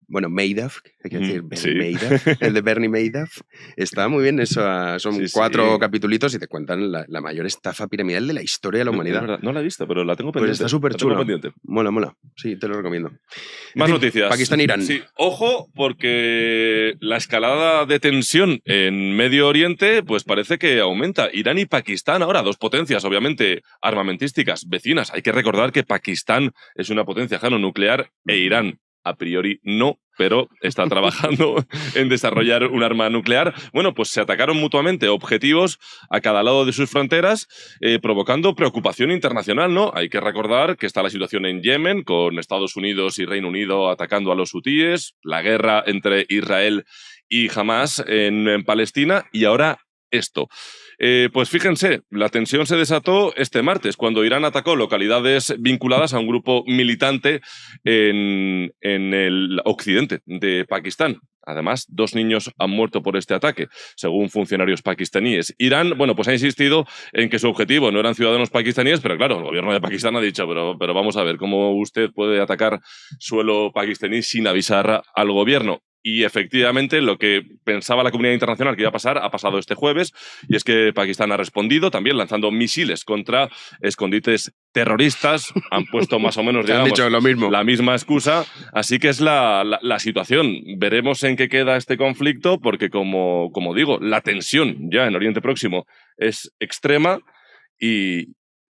Bueno, Madoff, hay que decir Sí. Madoff. El de Bernie Madoff. Está muy bien, eso, son Sí, 4 sí. capitulitos y te cuentan la mayor estafa piramidal de la historia de la Es humanidad. verdad, no la he visto, pero la tengo Pues pendiente. está súper La tengo chula. pendiente. Mola, mola. Sí, te lo recomiendo. Más En fin, noticias. Pakistán-Irán. Sí, ojo, porque la escalada de tensión en Medio Oriente pues parece que aumenta. Irán y Pakistán ahora, 2 potencias, obviamente, armamentísticas, vecinas. Hay que recordar que Pakistán es una potencia nuclear e Irán, a priori, no, pero está trabajando en desarrollar un arma nuclear. Bueno, pues se atacaron mutuamente objetivos a cada lado de sus fronteras, provocando preocupación internacional, ¿no? Hay que recordar que está la situación en Yemen, con Estados Unidos y Reino Unido atacando a los hutíes, la guerra entre Israel y Hamás en Palestina, y ahora esto. Pues fíjense, la tensión se desató este martes, cuando Irán atacó localidades vinculadas a un grupo militante en el occidente de Pakistán. Además, 2 niños han muerto por este ataque, según funcionarios pakistaníes. Irán, bueno, pues ha insistido en que su objetivo no eran ciudadanos pakistaníes, pero claro, el gobierno de Pakistán ha dicho, pero vamos a ver, ¿cómo usted puede atacar suelo pakistaní sin avisar al gobierno? Y efectivamente lo que pensaba la comunidad internacional que iba a pasar ha pasado este jueves, y es que Pakistán ha respondido también lanzando misiles contra escondites terroristas. Han puesto más o menos, Te han digamos, dicho lo mismo. la misma excusa. Así que es la situación. Veremos en qué queda este conflicto, porque como digo, la tensión ya en Oriente Próximo es extrema y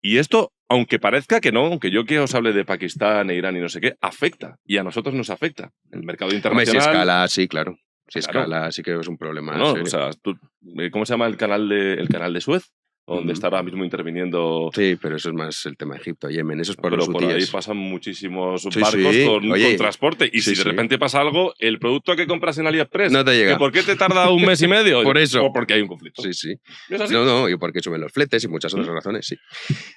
esto, aunque parezca que no, aunque yo que os hable de Pakistán e Irán y no sé qué, afecta. Y a nosotros nos afecta. El mercado Hombre, si internacional... escala, sí, claro. Si Claro. escala, sí que es un problema No, serio. o sea, ¿cómo se llama el canal de Suez? Donde está ahora mismo interviniendo. Sí, pero eso es más el tema de Egipto, Yemen, eso es por Pero los por ahí hutíes. pasan muchísimos Sí, barcos sí. con Oye, transporte. Y sí, si de sí. repente pasa algo, el producto que compras en AliExpress, No te llega. ¿que ¿por qué te tarda un mes y medio? Por eso. O porque hay un conflicto. Sí, sí. ¿Es así? No, y porque suben los fletes y muchas otras razones, sí.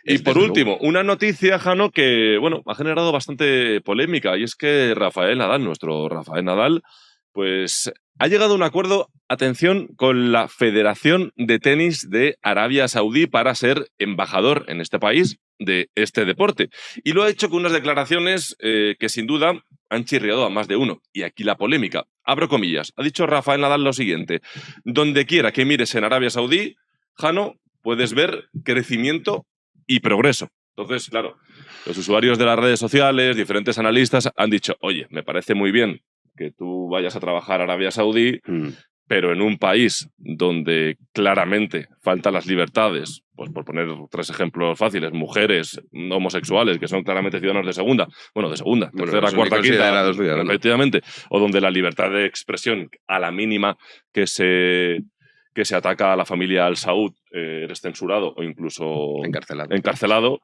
Y Es por desde último, luego. una noticia, Jano, que bueno, ha generado bastante polémica, y es que Rafael Nadal, nuestro Rafael Nadal, pues ha llegado a un acuerdo, atención, con la Federación de Tenis de Arabia Saudí para ser embajador en este país de este deporte. Y lo ha hecho con unas declaraciones que sin duda han chirriado a más de uno. Y aquí la polémica. Abro comillas. Ha dicho Rafael Nadal lo siguiente: donde quiera que mires en Arabia Saudí, Jano, puedes ver crecimiento y progreso. Entonces, claro, los usuarios de las redes sociales, diferentes analistas han dicho, oye, me parece muy bien que tú vayas a trabajar a Arabia Saudí, pero en un país donde claramente faltan las libertades, pues por poner 3 ejemplos fáciles, mujeres homosexuales que son claramente ciudadanos de segunda, tercera, son cuarta, quinta, considerados ciudadanos. efectivamente, o donde la libertad de expresión, a la mínima que se ataca a la familia Al Saud, eres censurado o incluso encarcelado,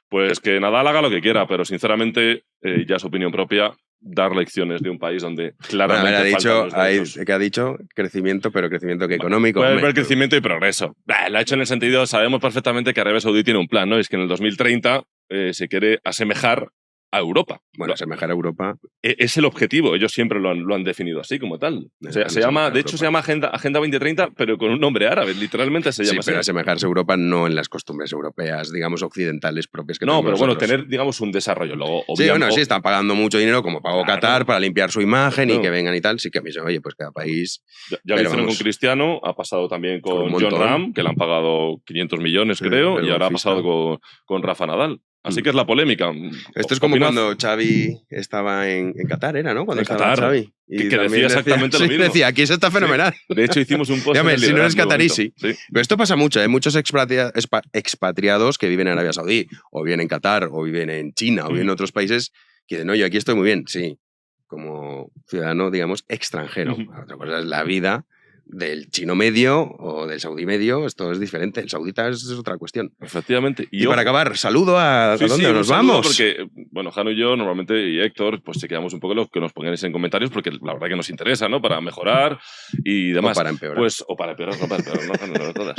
pues que Nadal haga lo que quiera, pero sinceramente, ya es opinión propia, dar lecciones de un país donde claramente ha dicho crecimiento, pero crecimiento que económico. Puede haber crecimiento y progreso. Lo ha hecho en el sentido, sabemos perfectamente que Arabia Saudí tiene un plan, ¿no? Es que en el 2030 se quiere asemejar a Europa. Bueno, asemejar a Europa. Es el objetivo, ellos siempre lo han definido así como tal. O sea, se llama Agenda 2030, pero con un nombre árabe, literalmente se llama así. Pero asemejarse a Europa no en las costumbres europeas, digamos, occidentales propias que no, tenemos pero bueno, nosotros. tener, digamos, un desarrollo. Luego, sí, están pagando mucho dinero, como pagó Claro. Qatar, para limpiar su imagen Claro. y que vengan y tal. Sí que me dicen, oye, pues cada país... Ya lo hicieron con Cristiano, ha pasado también con un John montón. Ram, que le han pagado 500 millones, creo, y ahora ha pasado con Rafa Nadal. Así que es la polémica. Esto es como cuando Xavi estaba en Qatar, ¿era, no? Cuando en estaba Qatar, Xavi. Y que decía exactamente lo mismo. Decía, aquí se está fenomenal. Sí. De hecho, hicimos un post. Ya ves, si no eres catarí, sí. Pero esto pasa mucho, ¿eh? Muchos expatriados que viven en Arabia Saudí, o viven en Qatar, o viven en China, o viven en otros países, que dicen, no, yo aquí estoy muy bien, sí, como ciudadano, digamos, extranjero. Otra cosa es la vida del chino medio o del saudí medio, esto es diferente. El saudita es otra cuestión. Efectivamente. Y para acabar, saludo a dónde nos vamos. Porque, bueno, Jano y yo normalmente, y Héctor, pues chequeamos un poco lo que nos pongáis en comentarios, porque la verdad que nos interesa, ¿no? Para mejorar y demás. O para empeorar. Pues, o para empeorar, no, Jano, no todas.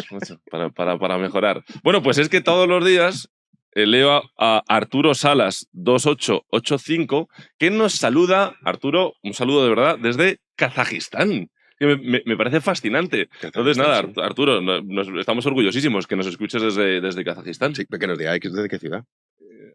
Para mejorar. Bueno, pues es que todos los días leo a Arturo Salas 2885, que nos saluda, Arturo, un saludo de verdad, desde Kazajistán. Me parece fascinante. Entonces, nada, Arturo, estamos orgullosísimos que nos escuches desde Kazajistán. Sí, que nos digáis desde qué ciudad.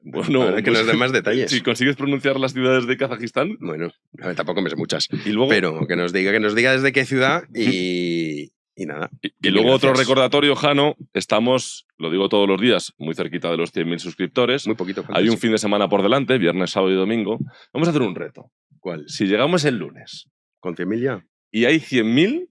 Bueno, que nos den más detalles. Si consigues pronunciar las ciudades de Kazajistán. Bueno, tampoco me sé muchas. Y luego, pero que nos diga desde qué ciudad y nada. Y luego otro recordatorio, Jano, estamos, lo digo todos los días, muy cerquita de los 100.000 suscriptores. Muy poquito. Hay un fin de semana por delante, viernes, sábado y domingo. Vamos a hacer un reto. ¿Cuál? Si llegamos el lunes. ¿Con 100.000 ya? Y hay 100.000,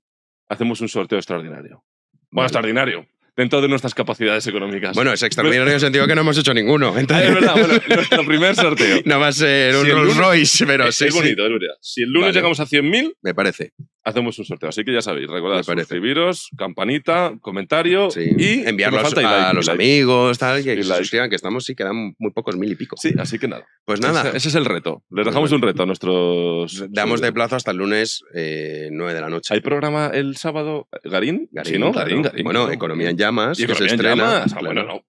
hacemos un sorteo extraordinario. Bueno, extraordinario. Dentro de nuestras capacidades económicas. Bueno, es extraordinario en el sentido que no hemos hecho ninguno. Entonces... Es verdad, bueno, nuestro primer sorteo. No va a ser un Rolls Royce, pero sí. Es bonito, es verdad. Si el lunes llegamos a 100.000, me parece. Hacemos un sorteo. Así que ya sabéis, recordad, suscribiros, campanita, comentario y enviarlos a los amigos, tal, que se suscriban, que estamos, sí, quedan muy pocos, 1.000 y pico. Sí, así que nada. Pues nada. Ese es el reto. Les dejamos un reto a nuestros... Damos de plazo hasta el lunes 9 de la noche. ¿Hay programa el sábado? ¿Garín? Sí, ¿no? Garín. Bueno, Economía en Llamas, que se estrena. Bueno, no.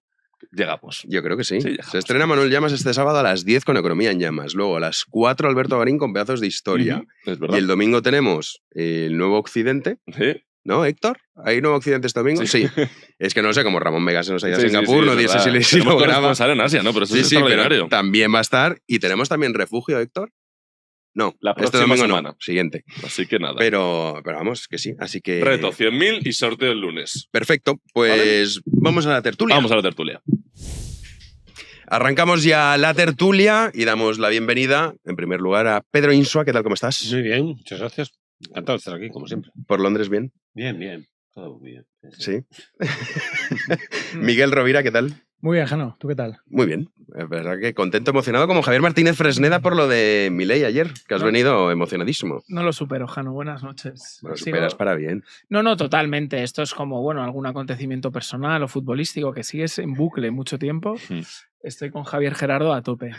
Llegamos. Yo creo que sí. Se estrena Manuel Llamas este sábado a las 10 con Economía en Llamas. Luego a las 4 Alberto Garín con Pedazos de Historia. Es verdad. Y el domingo tenemos el Nuevo Occidente. ¿Sí? ¿No, Héctor? ¿Hay Nuevo Occidente este domingo? Sí. Es que no sé, como Ramón Vega se nos ha ido a Singapur, no dice si lo graba. En Asia, ¿no? Pero eso es extraordinario. Pero también va a estar. Y tenemos también Refugio, Héctor. No, la próxima semana. No, siguiente. Así que nada. Pero vamos, que sí. Así que... Reto, 100.000 y sorteo el lunes. Perfecto. Pues vamos a la tertulia. Vamos a la tertulia. Arrancamos ya la tertulia y damos la bienvenida, en primer lugar, a Pedro Insua. ¿Qué tal? ¿Cómo estás? Muy bien, muchas gracias. Encantado de estar aquí, como siempre. ¿Por Londres bien? Bien, bien. Todo muy bien. Sí. Miguel Rovira, ¿qué tal? Muy bien, Jano, ¿tú qué tal? Muy bien. Es verdad que contento, emocionado como Javier Martínez Fresneda por lo de Milei ayer, que has venido emocionadísimo. No lo supero, Jano. Buenas noches. Lo superas para bien. No, totalmente. Esto es como, bueno, algún acontecimiento personal o futbolístico que sigues en bucle mucho tiempo. Estoy con Javier Gerardo a tope.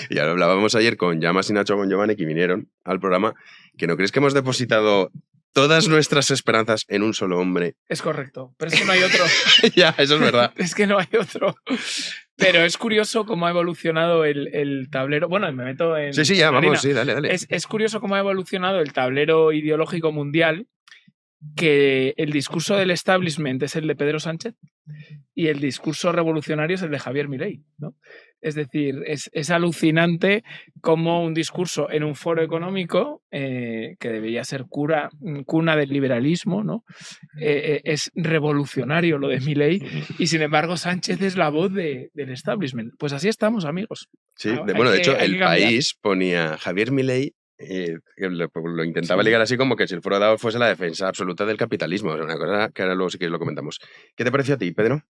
Y ahora hablábamos ayer con Llamas y Nacho con Giovanni, que vinieron al programa, que no crees que hemos depositado todas nuestras esperanzas en un solo hombre. Es correcto, pero es que no hay otro. Ya, eso es verdad. Es que no hay otro. Pero es curioso cómo ha evolucionado el tablero. Bueno, me meto en... Sí, ya, vamos, sí, dale. Es curioso cómo ha evolucionado el tablero ideológico mundial, que el discurso del establishment es el de Pedro Sánchez y el discurso revolucionario es el de Javier Milei, ¿no? Es decir, es alucinante cómo un discurso en un foro económico, que debería ser cuna del liberalismo, ¿no? Es revolucionario lo de Milei, y sin embargo Sánchez es la voz del establishment. Pues así estamos, amigos. Sí, de hecho, El País ponía Javier Milei, lo intentaba ligar así como que si el foro de Davos fuese la defensa absoluta del capitalismo. O sea, una cosa que ahora luego sí que lo comentamos. ¿Qué te pareció a ti, Pedro?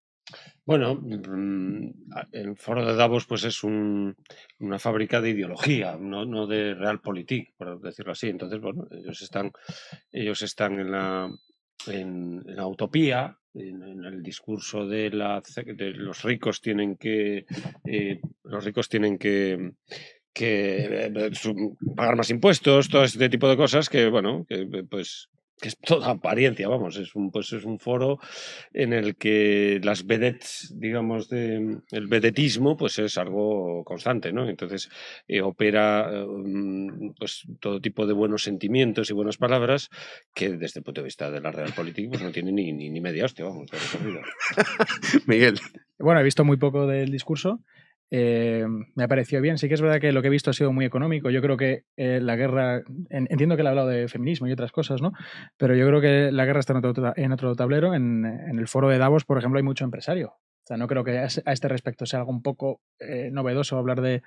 Bueno, el foro de Davos pues es una fábrica de ideología, no de realpolitik, por decirlo así. Entonces, bueno, ellos están en la utopía, en el discurso de los ricos tienen que pagar más impuestos, todo este tipo de cosas que, bueno, que es toda apariencia, vamos, es un foro en el que las vedettes, digamos, el vedetismo, pues es algo constante, ¿no? Entonces opera pues todo tipo de buenos sentimientos y buenas palabras que desde el punto de vista de la realpolitik pues no tiene ni media hostia, vamos, de recorrido. Miguel. Bueno, he visto muy poco del discurso. Me ha parecido bien. Sí que es verdad que lo que he visto ha sido muy económico. Yo creo que la guerra, entiendo que él ha hablado de feminismo y otras cosas, ¿no? Pero yo creo que la guerra está en otro tablero. En el foro de Davos, por ejemplo, hay mucho empresario. O sea, no creo que a este respecto sea algo un poco novedoso hablar de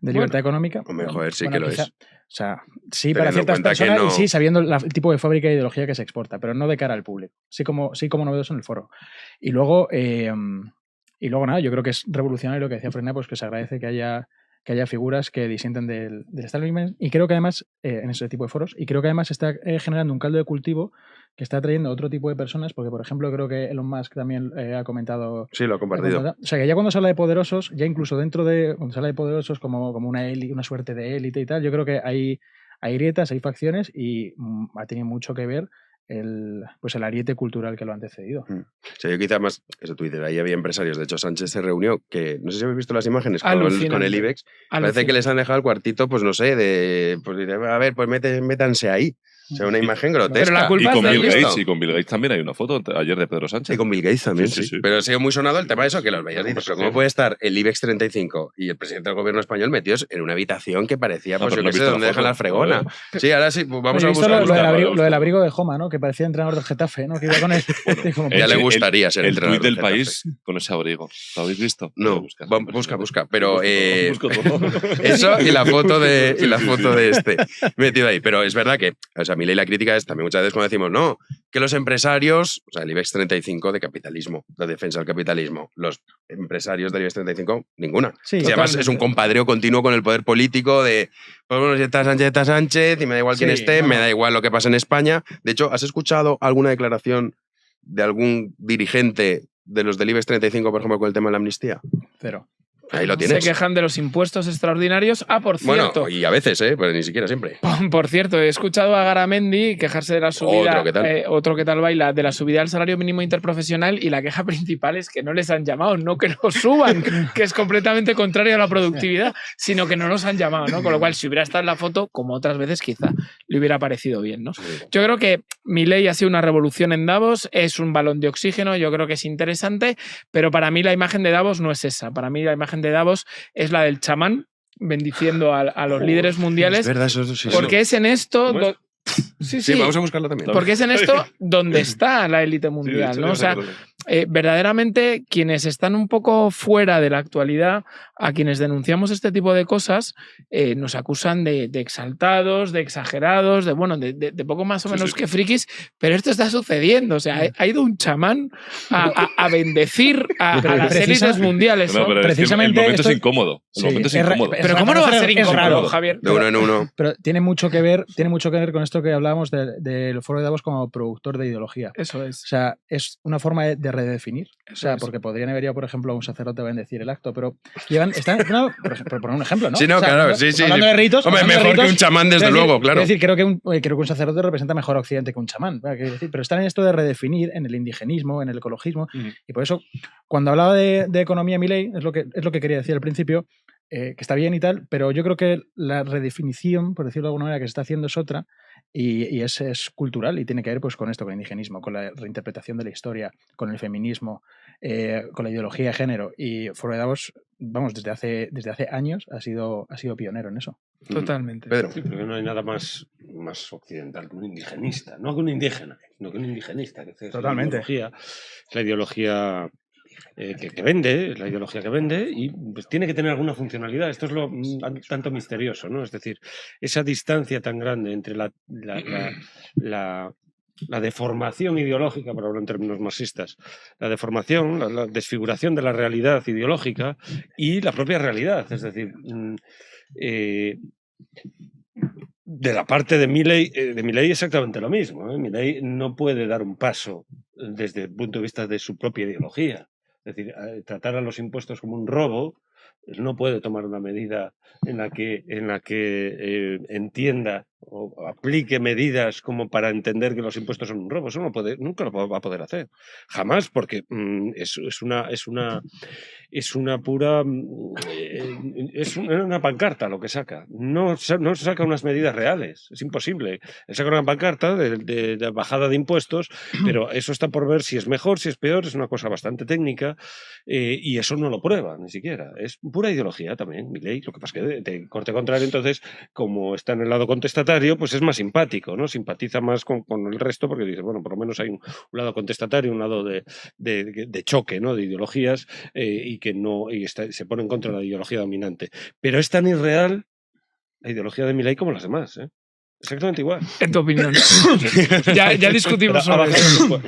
libertad económica. O mejor sí bueno, que lo quizá, es. O sea, sí, Teniendo para ciertas en cuenta que personas no... y sí, sabiendo el tipo de fábrica de ideología que se exporta, pero no de cara al público. Sí como novedoso en el foro. Y luego nada, yo creo que es revolucionario lo que decía Fresneda, pues que se agradece que haya figuras que disienten del establishment, y creo que además, en ese tipo de foros, y creo que además está generando un caldo de cultivo que está atrayendo a otro tipo de personas, porque por ejemplo creo que Elon Musk también ha comentado... Sí, lo ha compartido. O sea, que ya cuando se habla de poderosos, ya incluso cuando se habla de poderosos como una suerte de élite y tal, yo creo que hay grietas, hay facciones, y ha tenido mucho que ver el ariete cultural que lo ha antecedido. O sea, yo quizá más, eso tú dices, ahí había empresarios. De hecho, Sánchez se reunió, que no sé si habéis visto las imágenes con el IBEX. Parece que les han dejado el cuartito, pues no sé, pues a ver, pues métanse ahí. O sea, una imagen grotesca. Pero la culpa y con Bill Gates también hay una foto ayer de Pedro Sánchez. Y con Bill Gates también, sí. Pero ha sido muy sonado el tema de eso, que los veías y dices, pero ¿cómo puede estar el IBEX 35 y el presidente del gobierno español metidos en una habitación que parecía, pues yo qué sé, donde dejan la fregona? Sí, ahora sí, pues vamos a buscar. Lo del abrigo de Joma, ¿no? Que parecía entrenador del Getafe, ¿no? Que iba con él. Ya le gustaría ser entrenador del País con ese abrigo. ¿Lo habéis visto? No, busca. Pero eso y la foto de este metido ahí. Pero es verdad que, o sea, Milei la crítica es también muchas veces cuando decimos, no, que los empresarios, o sea, el IBEX 35 de capitalismo, de defensa del capitalismo, los empresarios del IBEX 35, ninguna. Sí, y además es un compadreo continuo con el poder político de, pues bueno, si está Sánchez, y me da igual quién esté, me da igual lo que pasa en España. De hecho, ¿has escuchado alguna declaración de algún dirigente de los del IBEX 35, por ejemplo, con el tema de la amnistía? Cero. Ahí lo tienes. Se quejan de los impuestos extraordinarios. Por cierto. Bueno, y a veces, pero ni siquiera siempre. Por cierto, he escuchado a Garamendi quejarse de la subida. Otro que tal baila, de la subida al salario mínimo interprofesional, y la queja principal es que no les han llamado, no que lo suban, que es completamente contrario a la productividad, sino que no nos han llamado, ¿no? Con lo cual, si hubiera estado en la foto, como otras veces, quizá le hubiera parecido bien, ¿no? Sí. Yo creo que Milei ha sido una revolución en Davos, es un balón de oxígeno, yo creo que es interesante, pero para mí la imagen de Davos no es esa. Para mí la imagen de Davos es la del chamán bendiciendo a los líderes mundiales. Es verdad, eso sí. Porque es en esto... Sí, vamos a buscarlo también. Porque es en esto donde está la élite mundial, ¿no? O sea, verdaderamente quienes están un poco fuera de la actualidad, a quienes denunciamos este tipo de cosas, nos acusan de exaltados, de exagerados, de poco más o menos que frikis, pero esto está sucediendo. O sea, ha ido un chamán a bendecir a las élites mundiales. No, pero precisamente el momento es incómodo. El momento es incómodo. Pero ¿cómo no va a ser incómodo, Javier? De uno en uno. Pero tiene mucho que ver con esto que hablábamos del foro de Davos como productor de ideología. Eso es. O sea, es una forma de redefinir. O sea, es. porque podrían haber ido, por ejemplo, a un sacerdote a bendecir el acto, pero por poner un ejemplo, ¿no? Sí, no, o sea, claro, sí. Hablando de ritos. Hombre, mejor que un chamán, desde luego, claro. Es decir, creo que un sacerdote representa mejor a Occidente que un chamán. Pero están en esto de redefinir, en el indigenismo, en el ecologismo, y por eso, cuando hablaba de economía Milei, es lo que quería decir al principio, que está bien y tal, pero yo creo que la redefinición, por decirlo de alguna manera, que se está haciendo es otra, y es cultural y tiene que ver pues con esto, con el indigenismo, con la reinterpretación de la historia, con el feminismo, con la ideología de género. Y Foro de Davos, vamos, desde hace años ha sido pionero en eso. Totalmente. Pedro. Sí, porque no hay nada más occidental que un indigenista, no que un indígena, sino que un indigenista. Que es Totalmente. La ideología que vende, es la ideología que vende, y pues tiene que tener alguna funcionalidad. Esto es lo tanto misterioso, ¿no? Es decir, esa distancia tan grande entre la deformación ideológica, para hablar en términos marxistas, la deformación, la desfiguración de la realidad ideológica y la propia realidad. Es decir, de la parte de Milei exactamente lo mismo. Milei no puede dar un paso desde el punto de vista de su propia ideología. Es decir, tratar a los impuestos como un robo, no puede tomar una medida en la que entienda o aplique medidas como para entender que los impuestos son un robo. Eso nunca lo va a poder hacer. Jamás, porque es una pancarta lo que saca. No saca unas medidas reales. Es imposible. Él saca una pancarta de bajada de impuestos, pero eso está por ver si es mejor, si es peor. Es una cosa bastante técnica y eso no lo prueba ni siquiera. Es pura ideología también, Milei. Lo que pasa es que de corte contrario, entonces, como está en el lado contestatario, pues es más simpático, ¿no? Simpatiza más con el resto porque dice, bueno, por lo menos hay un lado contestatario, un lado de choque, ¿no? De ideologías y que no se pone en contra de la ideología dominante. Pero es tan irreal la ideología de Milei como las demás, ¿eh? Exactamente igual. En tu opinión. ya discutimos sobre eso.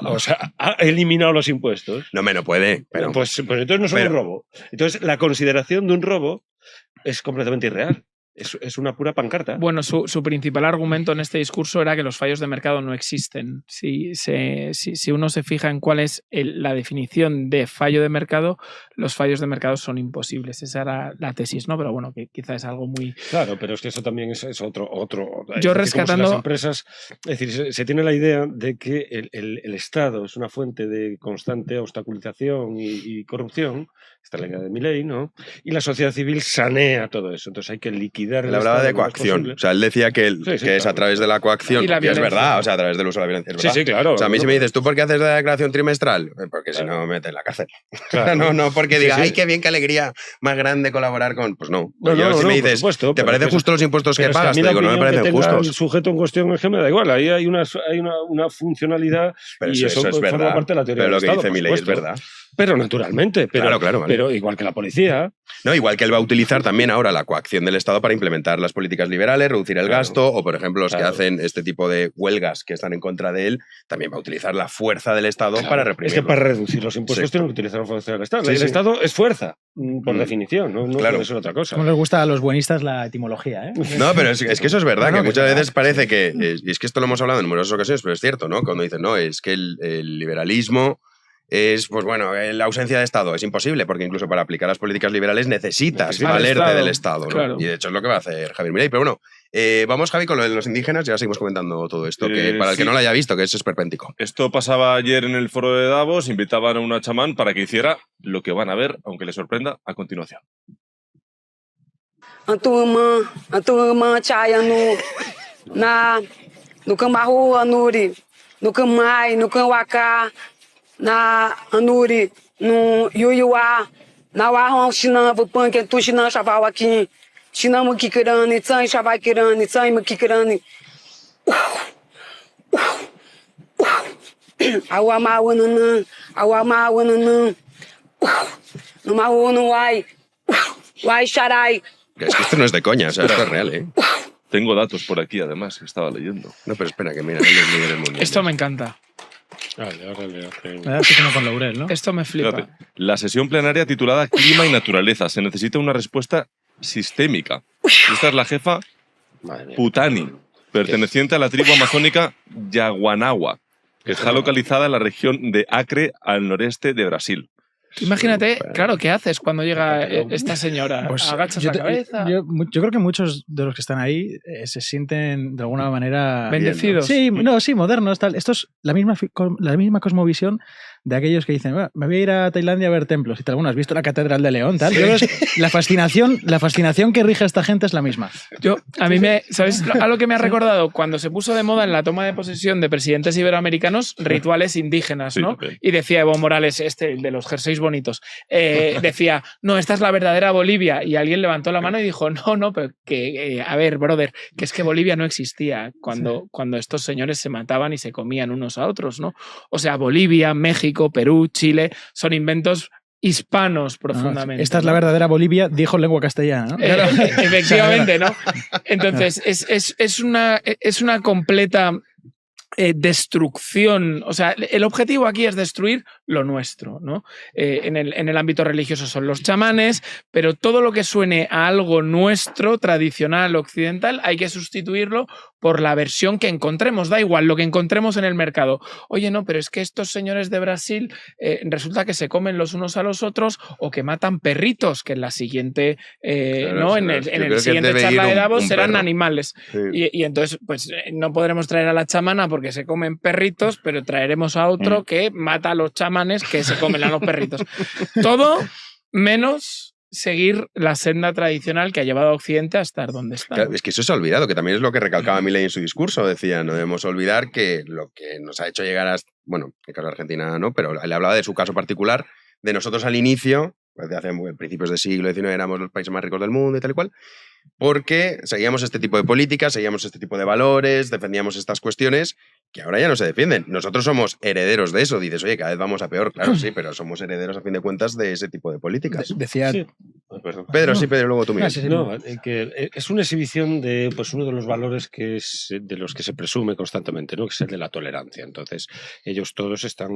O sea, ha eliminado los impuestos. No puede. Pero... Pues entonces no son un robo. Entonces la consideración de un robo es completamente irreal. Es una pura pancarta. Bueno, su principal argumento en este discurso era que los fallos de mercado no existen. Si uno se fija en cuál es la definición de fallo de mercado, los fallos de mercado son imposibles. Esa era la tesis, ¿no? Pero bueno, que quizás es algo muy... Claro, pero es que eso también es otro... Yo rescatando... Las empresas, es decir, se tiene la idea de que el Estado es una fuente de constante obstaculización y corrupción. Esta es la idea de Milei, ¿no? Y la sociedad civil sanea todo eso. Entonces hay que liquidar. Él hablaba de coacción. O sea, él decía que es a través de la coacción. Y es verdad, o sea, a través del uso de la violencia. Es verdad. Sí, claro. O sea, a mí si me dices, ¿tú por qué haces la declaración trimestral? Porque si no, me metes en la cárcel. Claro. no porque diga, ay, qué bien, qué alegría más grande colaborar con... Pues no. Si me dices, ¿te parece justo los impuestos que pagas? Te digo, no me parecen justos. El sujeto en cuestión es que me da igual. Ahí hay una funcionalidad pero y eso es verdad. forma parte de la teoría del Estado. Pero lo que dice Milei es verdad. Pero naturalmente. Claro, vale. Pero igual que la policía. No, igual que él va a utilizar también ahora la coacción del Estado para implementar las políticas liberales, reducir el gasto, o por ejemplo los que hacen este tipo de huelgas que están en contra de él, también va a utilizar la fuerza del Estado para reprimir. Es que para reducir los impuestos tienen que utilizar la fuerza del Estado. El Estado es fuerza, por definición, no puede ser otra cosa. No les gusta a los buenistas la etimología, ¿eh? No, pero es que eso es verdad, que muchas veces parece que, y es que esto lo hemos hablado en numerosas ocasiones, pero es cierto, ¿no? Cuando dicen, no, es que el liberalismo es, pues bueno, la ausencia de Estado. Es imposible, porque incluso para aplicar las políticas liberales necesitas valerte del Estado, ¿no? Claro. Y de hecho es lo que va a hacer Javier Milei. Pero bueno, vamos, Javi, con lo de los indígenas, ya seguimos comentando todo esto, que para el que no lo haya visto, que es esperpéntico. Esto pasaba ayer en el foro de Davos, invitaban a una chamán para que hiciera lo que van a ver, aunque les sorprenda, a continuación. Antuma chaya no Cambarru, Anuri, no Camai, no Camwacá, na Anuri, no Yuyuá, na Warram, Chinamba, Panque, Tu Chinan, Chaval aqui, Chinama Kikirani, Tsai, Chaval Kirani, Tsai, Kikirani. Awamawananã, awamawananã. Numahunuai, Guay Sharai. Es que esto no es de coña, o sea, esto es real, ¿eh? Tengo datos por aquí, además, que estaba leyendo. No, pero espera, que mira, los líderes mundiales. Esto me encanta. Vale, ahora le hace... Me da así como con Laurel, ¿no? Esto me flipa. Fíjate, la sesión plenaria titulada Clima y Naturaleza. Se necesita una respuesta sistémica. Esta es la jefa Madre mía. Putani, perteneciente a la tribu amazónica Yaguanawa, que está localizada en la región de Acre, al noreste de Brasil. Imagínate, claro, ¿qué haces cuando llega esta señora? Pues ¿Agachas la cabeza? Yo creo que muchos de los que están ahí se sienten de alguna manera... Bendecidos. Sí, no, sí, modernos. Tal. Esto es la misma cosmovisión de aquellos que dicen, bueno, me voy a ir a Tailandia a ver templos y tal. Bueno, has visto la Catedral de León, tal. Sí. Yo creo que la fascinación que rige a esta gente es la misma. A mí ¿sabes a lo que me ha recordado? Cuando se puso de moda en la toma de posesión de presidentes iberoamericanos rituales indígenas, ¿no? Sí, Y decía Evo Morales, el de los jerseys bonitos, decía, no, esta es la verdadera Bolivia. Y alguien levantó la mano y dijo, no, pero que, a ver, brother, que es que Bolivia no existía cuando estos señores se mataban y se comían unos a otros, ¿no? O sea, Bolivia, México, Perú, Chile, son inventos hispanos profundamente. Esta es la verdadera Bolivia, dijo en lengua castellana, ¿no? Efectivamente, ¿no? Entonces, es una completa destrucción. O sea, el objetivo aquí es destruir lo nuestro, ¿no? En el ámbito religioso son los chamanes, pero todo lo que suene a algo nuestro, tradicional, occidental, hay que sustituirlo por la versión que encontremos. Da igual lo que encontremos en el mercado. Oye, no, pero es que estos señores de Brasil resulta que se comen los unos a los otros o que matan perritos, que en la siguiente, Claro, ¿no? o sea, En yo el creo que siguiente debe charla ir de Davos un serán perro. animales. Sí. Y entonces, pues no podremos traer a la chamana porque se comen perritos, pero traeremos a otro que mata a los chamanes que se comen a los perritos. Todo menos seguir la senda tradicional que ha llevado a Occidente a estar donde está. Claro, es que eso se ha olvidado, que también es lo que recalcaba Milei en su discurso. Decía, no debemos olvidar que lo que nos ha hecho llegar a... Bueno, en el caso de Argentina no, pero él hablaba de su caso particular, de nosotros al inicio, desde hace principios del siglo XIX éramos los países más ricos del mundo y tal y cual, porque seguíamos este tipo de políticas, seguíamos este tipo de valores, defendíamos estas cuestiones que ahora ya no se defienden. Nosotros somos herederos de eso. Dices, oye, cada vez vamos a peor. Claro, sí, pero somos herederos, a fin de cuentas, de ese tipo de políticas. Decía... Sí. Pedro, sí, Pedro, luego tú, Miguel. No, que es una exhibición de pues, uno de los valores que es de los que se presume constantemente, ¿no? Que es el de la tolerancia. Entonces, ellos todos están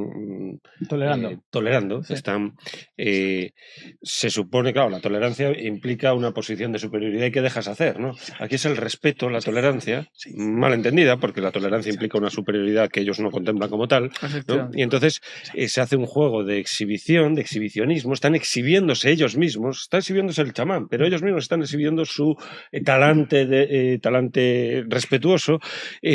tolerando. Sí. Están, se supone, claro, la tolerancia implica una posición de superioridad y qué dejas hacer, ¿no? Aquí es el respeto, la tolerancia, mal entendida, porque la tolerancia implica una superioridad que ellos no contemplan como tal, ¿no? Y entonces se hace un juego de exhibición, de exhibicionismo, están exhibiéndose ellos mismos, está exhibiéndose el chamán, pero ellos mismos están exhibiendo su talante respetuoso,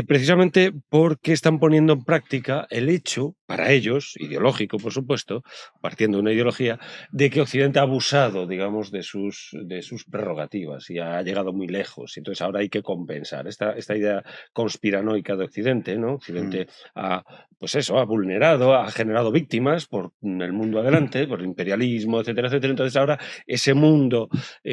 precisamente porque están poniendo en práctica el hecho, para ellos, ideológico por supuesto, partiendo de una ideología, de que Occidente ha abusado, digamos, de sus prerrogativas y ha llegado muy lejos. Entonces ahora hay que compensar esta idea conspiranoica de Occidente, ¿no? Occidente ha vulnerado, ha generado víctimas por el mundo adelante, por el imperialismo, etcétera, etcétera. Entonces ahora ese mundo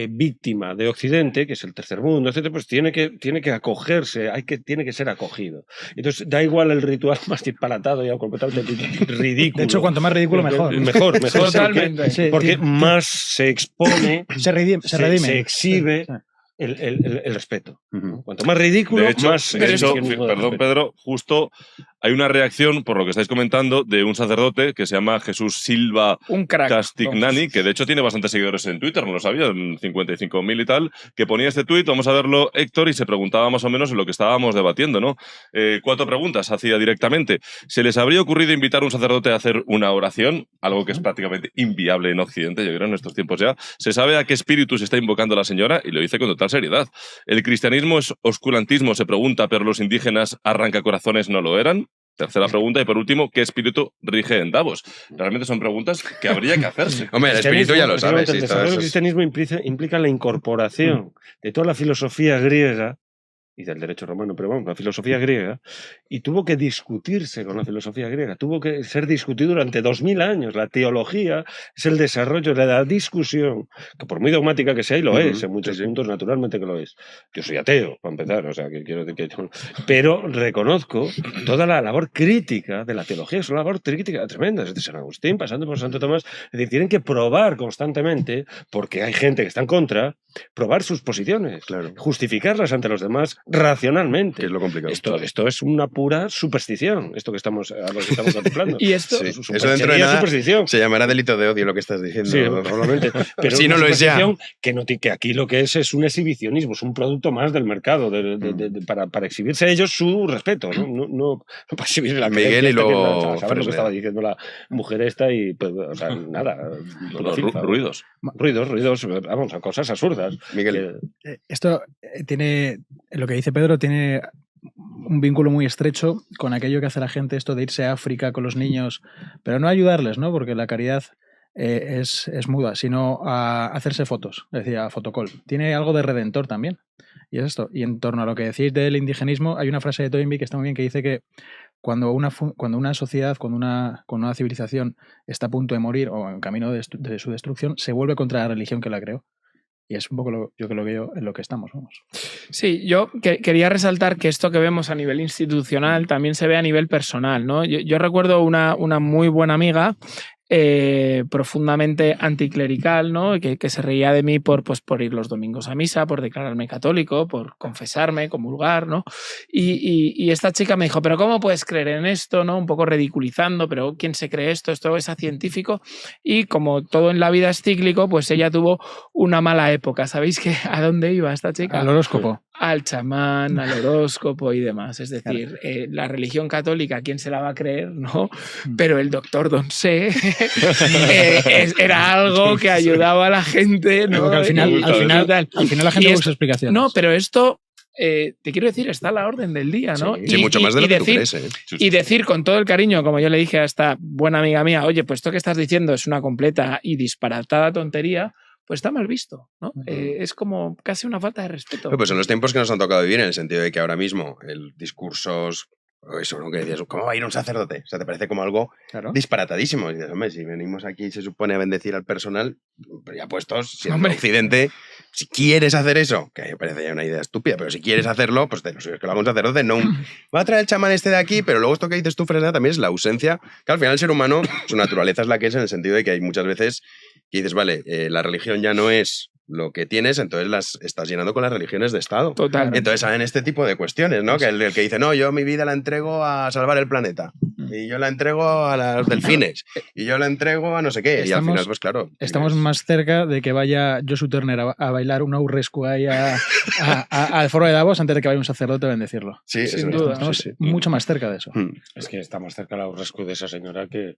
víctima de Occidente, que es el tercer mundo, etcétera, pues tiene que acogerse, tiene que ser acogido. Entonces da igual el ritual más disparatado y completamente ridículo. De hecho, cuanto más ridículo, mejor. Mejor. Totalmente. Porque más se expone, se redime. Se exhibe. Sí. El respeto. Cuanto más ridículo, de hecho, más... perdón, Pedro, justo hay una reacción, por lo que estáis comentando, de un sacerdote que se llama Jesús Silva Castignani, que de hecho tiene bastantes seguidores en Twitter, no lo sabía, 55.000 y tal, que ponía este tuit, vamos a verlo, Héctor, y se preguntaba más o menos en lo que estábamos debatiendo, ¿no? 4 preguntas hacía directamente. ¿Se les habría ocurrido invitar a un sacerdote a hacer una oración? Algo que es prácticamente inviable en Occidente, yo creo, en estos tiempos ya. ¿Se sabe a qué espíritu se está invocando la señora? Y lo dice con total seriedad. ¿El cristianismo es oscurantismo? Se pregunta, pero los indígenas arrancacorazones no lo eran. Tercera pregunta y por último, ¿qué espíritu rige en Davos? Realmente son preguntas que habría que hacerse. Hombre, el espíritu ya lo sabes. El desarrollo del cristianismo implica la incorporación de toda la filosofía griega y del derecho romano, pero bueno, la filosofía griega, y tuvo que discutirse con la filosofía griega, tuvo que ser discutido durante 2000 años. La teología es el desarrollo de la discusión, que por muy dogmática que sea, y lo es, en muchos puntos naturalmente que lo es. Yo soy ateo, para empezar, o sea, que quiero decir que... Pero reconozco toda la labor crítica de la teología, es una labor crítica tremenda, desde San Agustín, pasando por Santo Tomás, es decir, tienen que probar constantemente, porque hay gente que está en contra, probar sus posiciones, justificarlas ante los demás racionalmente. Que es lo complicado. Esto es una pura superstición, esto que estamos contemplando. Y esto eso dentro de nada se llamará delito de odio lo que estás diciendo. Sí, probablemente. Pero si no lo es ya. Que aquí lo que es un exhibicionismo, es un producto más del mercado, para exhibirse a ellos su respeto, no para exhibir la Miguel y luego saber lo que estaba diciendo la mujer esta y pues, o sea, nada. Ruidos, vamos, a cosas absurdas. Miguel. Esto tiene, lo que dice Pedro, tiene un vínculo muy estrecho con aquello que hace la gente, esto de irse a África con los niños, pero no ayudarles, ¿no? Porque la caridad es muda, sino a hacerse fotos, es decir, a fotocall. Tiene algo de redentor también. Y es esto. Y en torno a lo que decís del indigenismo, hay una frase de Toynbee que está muy bien, que dice que cuando una sociedad, cuando una civilización está a punto de morir o en camino de su destrucción, se vuelve contra la religión que la creó. Y es un poco lo que veo en lo que estamos, vamos. Sí, yo quería resaltar que esto que vemos a nivel institucional también se ve a nivel personal, ¿no? Yo recuerdo una muy buena amiga profundamente anticlerical, ¿no? Que se reía de mí por ir los domingos a misa, por declararme católico, por confesarme, comulgar, ¿no? Y esta chica me dijo, pero ¿cómo puedes creer en esto? ¿No? Un poco ridiculizando, pero ¿quién se cree esto? Esto es científico. Y como todo en la vida es cíclico, pues ella tuvo una mala época. ¿Sabéis a dónde iba esta chica? Al horóscopo. Al chamán, al horóscopo y demás. Es decir, la religión católica, ¿quién se la va a creer? ¿No? Pero el doctor Donsé era algo que ayudaba a la gente, ¿no? Al final la gente busca explicaciones. No, pero esto, te quiero decir, está a la orden del día, ¿no? Sí, mucho más de lo que tú crees, ¿eh? Y decir con todo el cariño, como yo le dije a esta buena amiga mía, oye, pues esto que estás diciendo es una completa y disparatada tontería, pues está mal visto, ¿no? Es como casi una falta de respeto. Pues en los tiempos que nos han tocado vivir, en el sentido de que ahora mismo el discurso, eso, ¿no? Que decías, ¿cómo va a ir un sacerdote? O sea, te parece como algo disparatadísimo. Y dices, hombre, si venimos aquí, se supone a bendecir al personal, pero ya puestos, si en Occidente, si quieres hacer eso, que me parece ya una idea estúpida, pero si quieres hacerlo, pues te lo subes que lo haga un sacerdote, no va a traer el chamán este de aquí, pero luego esto que dices tú, Fresneda, también es la ausencia, que al final el ser humano, su naturaleza es la que es, en el sentido de que hay muchas veces que dices, vale, la religión ya no es lo que tienes, entonces las estás llenando con las religiones de Estado. Total. Entonces salen este tipo de cuestiones, ¿no? Que el que dice, no, yo mi vida la entrego a salvar el planeta. Y yo la entrego a los delfines. Y yo la entrego a no sé qué. Y al final, pues claro. Estamos más cerca de que vaya Josu Turner a bailar una urrescu ahí al foro de Davos antes de que vaya un sacerdote a bendecirlo. Sí, sin duda. Estamos mucho más cerca de eso. Es que está más cerca la urrescu de esa señora que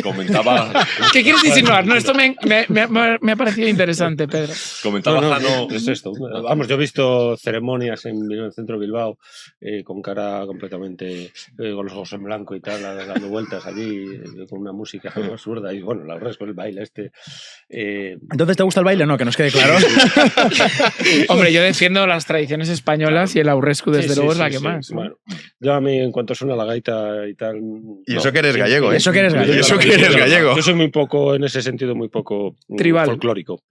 comentaba... ¿Qué quieres insinuar? No, esto me ha parecido interesante, Pedro. Comentaba Jano... Es esto. Vamos, yo he visto ceremonias en el centro de Bilbao con cara completamente... con los ojos en blanco y tal, dando vueltas allí con una música absurda y bueno, la urrescu, el baile este... ¿Entonces te gusta el baile o no? Que nos quede claro. Hombre, yo defiendo las tradiciones españolas y el aurrescu desde luego es la que más. Bueno, yo a mí en cuanto suena la gaita y tal... Y eso que eres gallego, ¿eh? Eso que eres gallego. Eso que eres gallego. Yo soy muy poco, en ese sentido, muy poco... Tribal. Folclórico.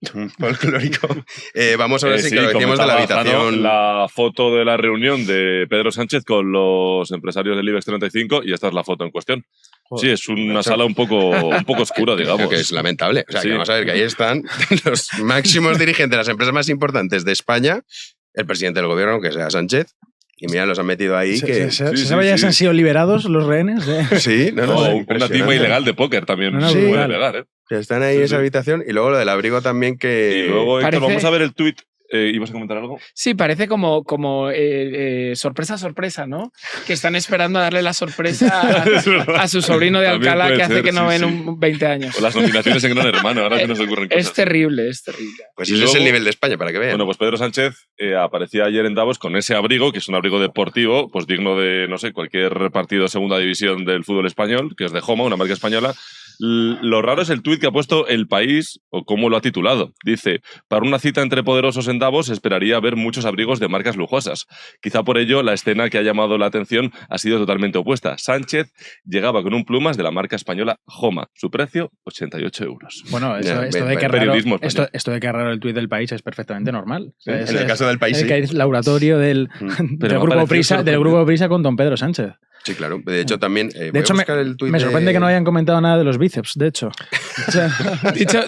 Vamos a ver si lo decimos de la habitación. La foto de la reunión de Pedro Sánchez con los empresarios del IBEX 35 y esta es la foto en cuestión. Sí, es una sala un poco oscura, digamos. Que es lamentable. O sea, que vamos a ver que ahí están los máximos dirigentes de las empresas más importantes de España, el presidente del gobierno, que sea Sánchez, y mira, los han metido ahí. ¿Se sabe ya si han sido liberados los rehenes? Sí, una timba ilegal de póker también se puede pegar, ¿eh? Que están ahí en esa habitación y luego lo del abrigo también que... Y luego, Héctor, vamos a ver el tuit. ¿Ibas a comentar algo? Sí, parece como sorpresa, ¿no? Que están esperando a darle la sorpresa a su sobrino de Alcalá que hace que no ven 20 años. O las nominaciones en Gran Hermano, ahora que nos ocurren cosas. Es terrible. Pues ese es el nivel de España, para que vean. Bueno, pues Pedro Sánchez aparecía ayer en Davos con ese abrigo, que es un abrigo deportivo, pues digno de, no sé, cualquier partido de segunda división del fútbol español, que es de Homa, una marca española, Lo raro es el tuit que ha puesto El País, o cómo lo ha titulado. Dice, para una cita entre poderosos en Davos esperaría ver muchos abrigos de marcas lujosas. Quizá por ello la escena que ha llamado la atención ha sido totalmente opuesta. Sánchez llegaba con un plumas de la marca española Homa. Su precio, 88 euros. Bueno, esto de que es raro el tuit del País es perfectamente normal. En el caso del País, sí. Que es laboratorio del Grupo Prisa con don Pedro Sánchez. Sí, claro. De hecho, también... de hecho, me sorprende que no hayan comentado nada de los bíceps, de hecho. O sea,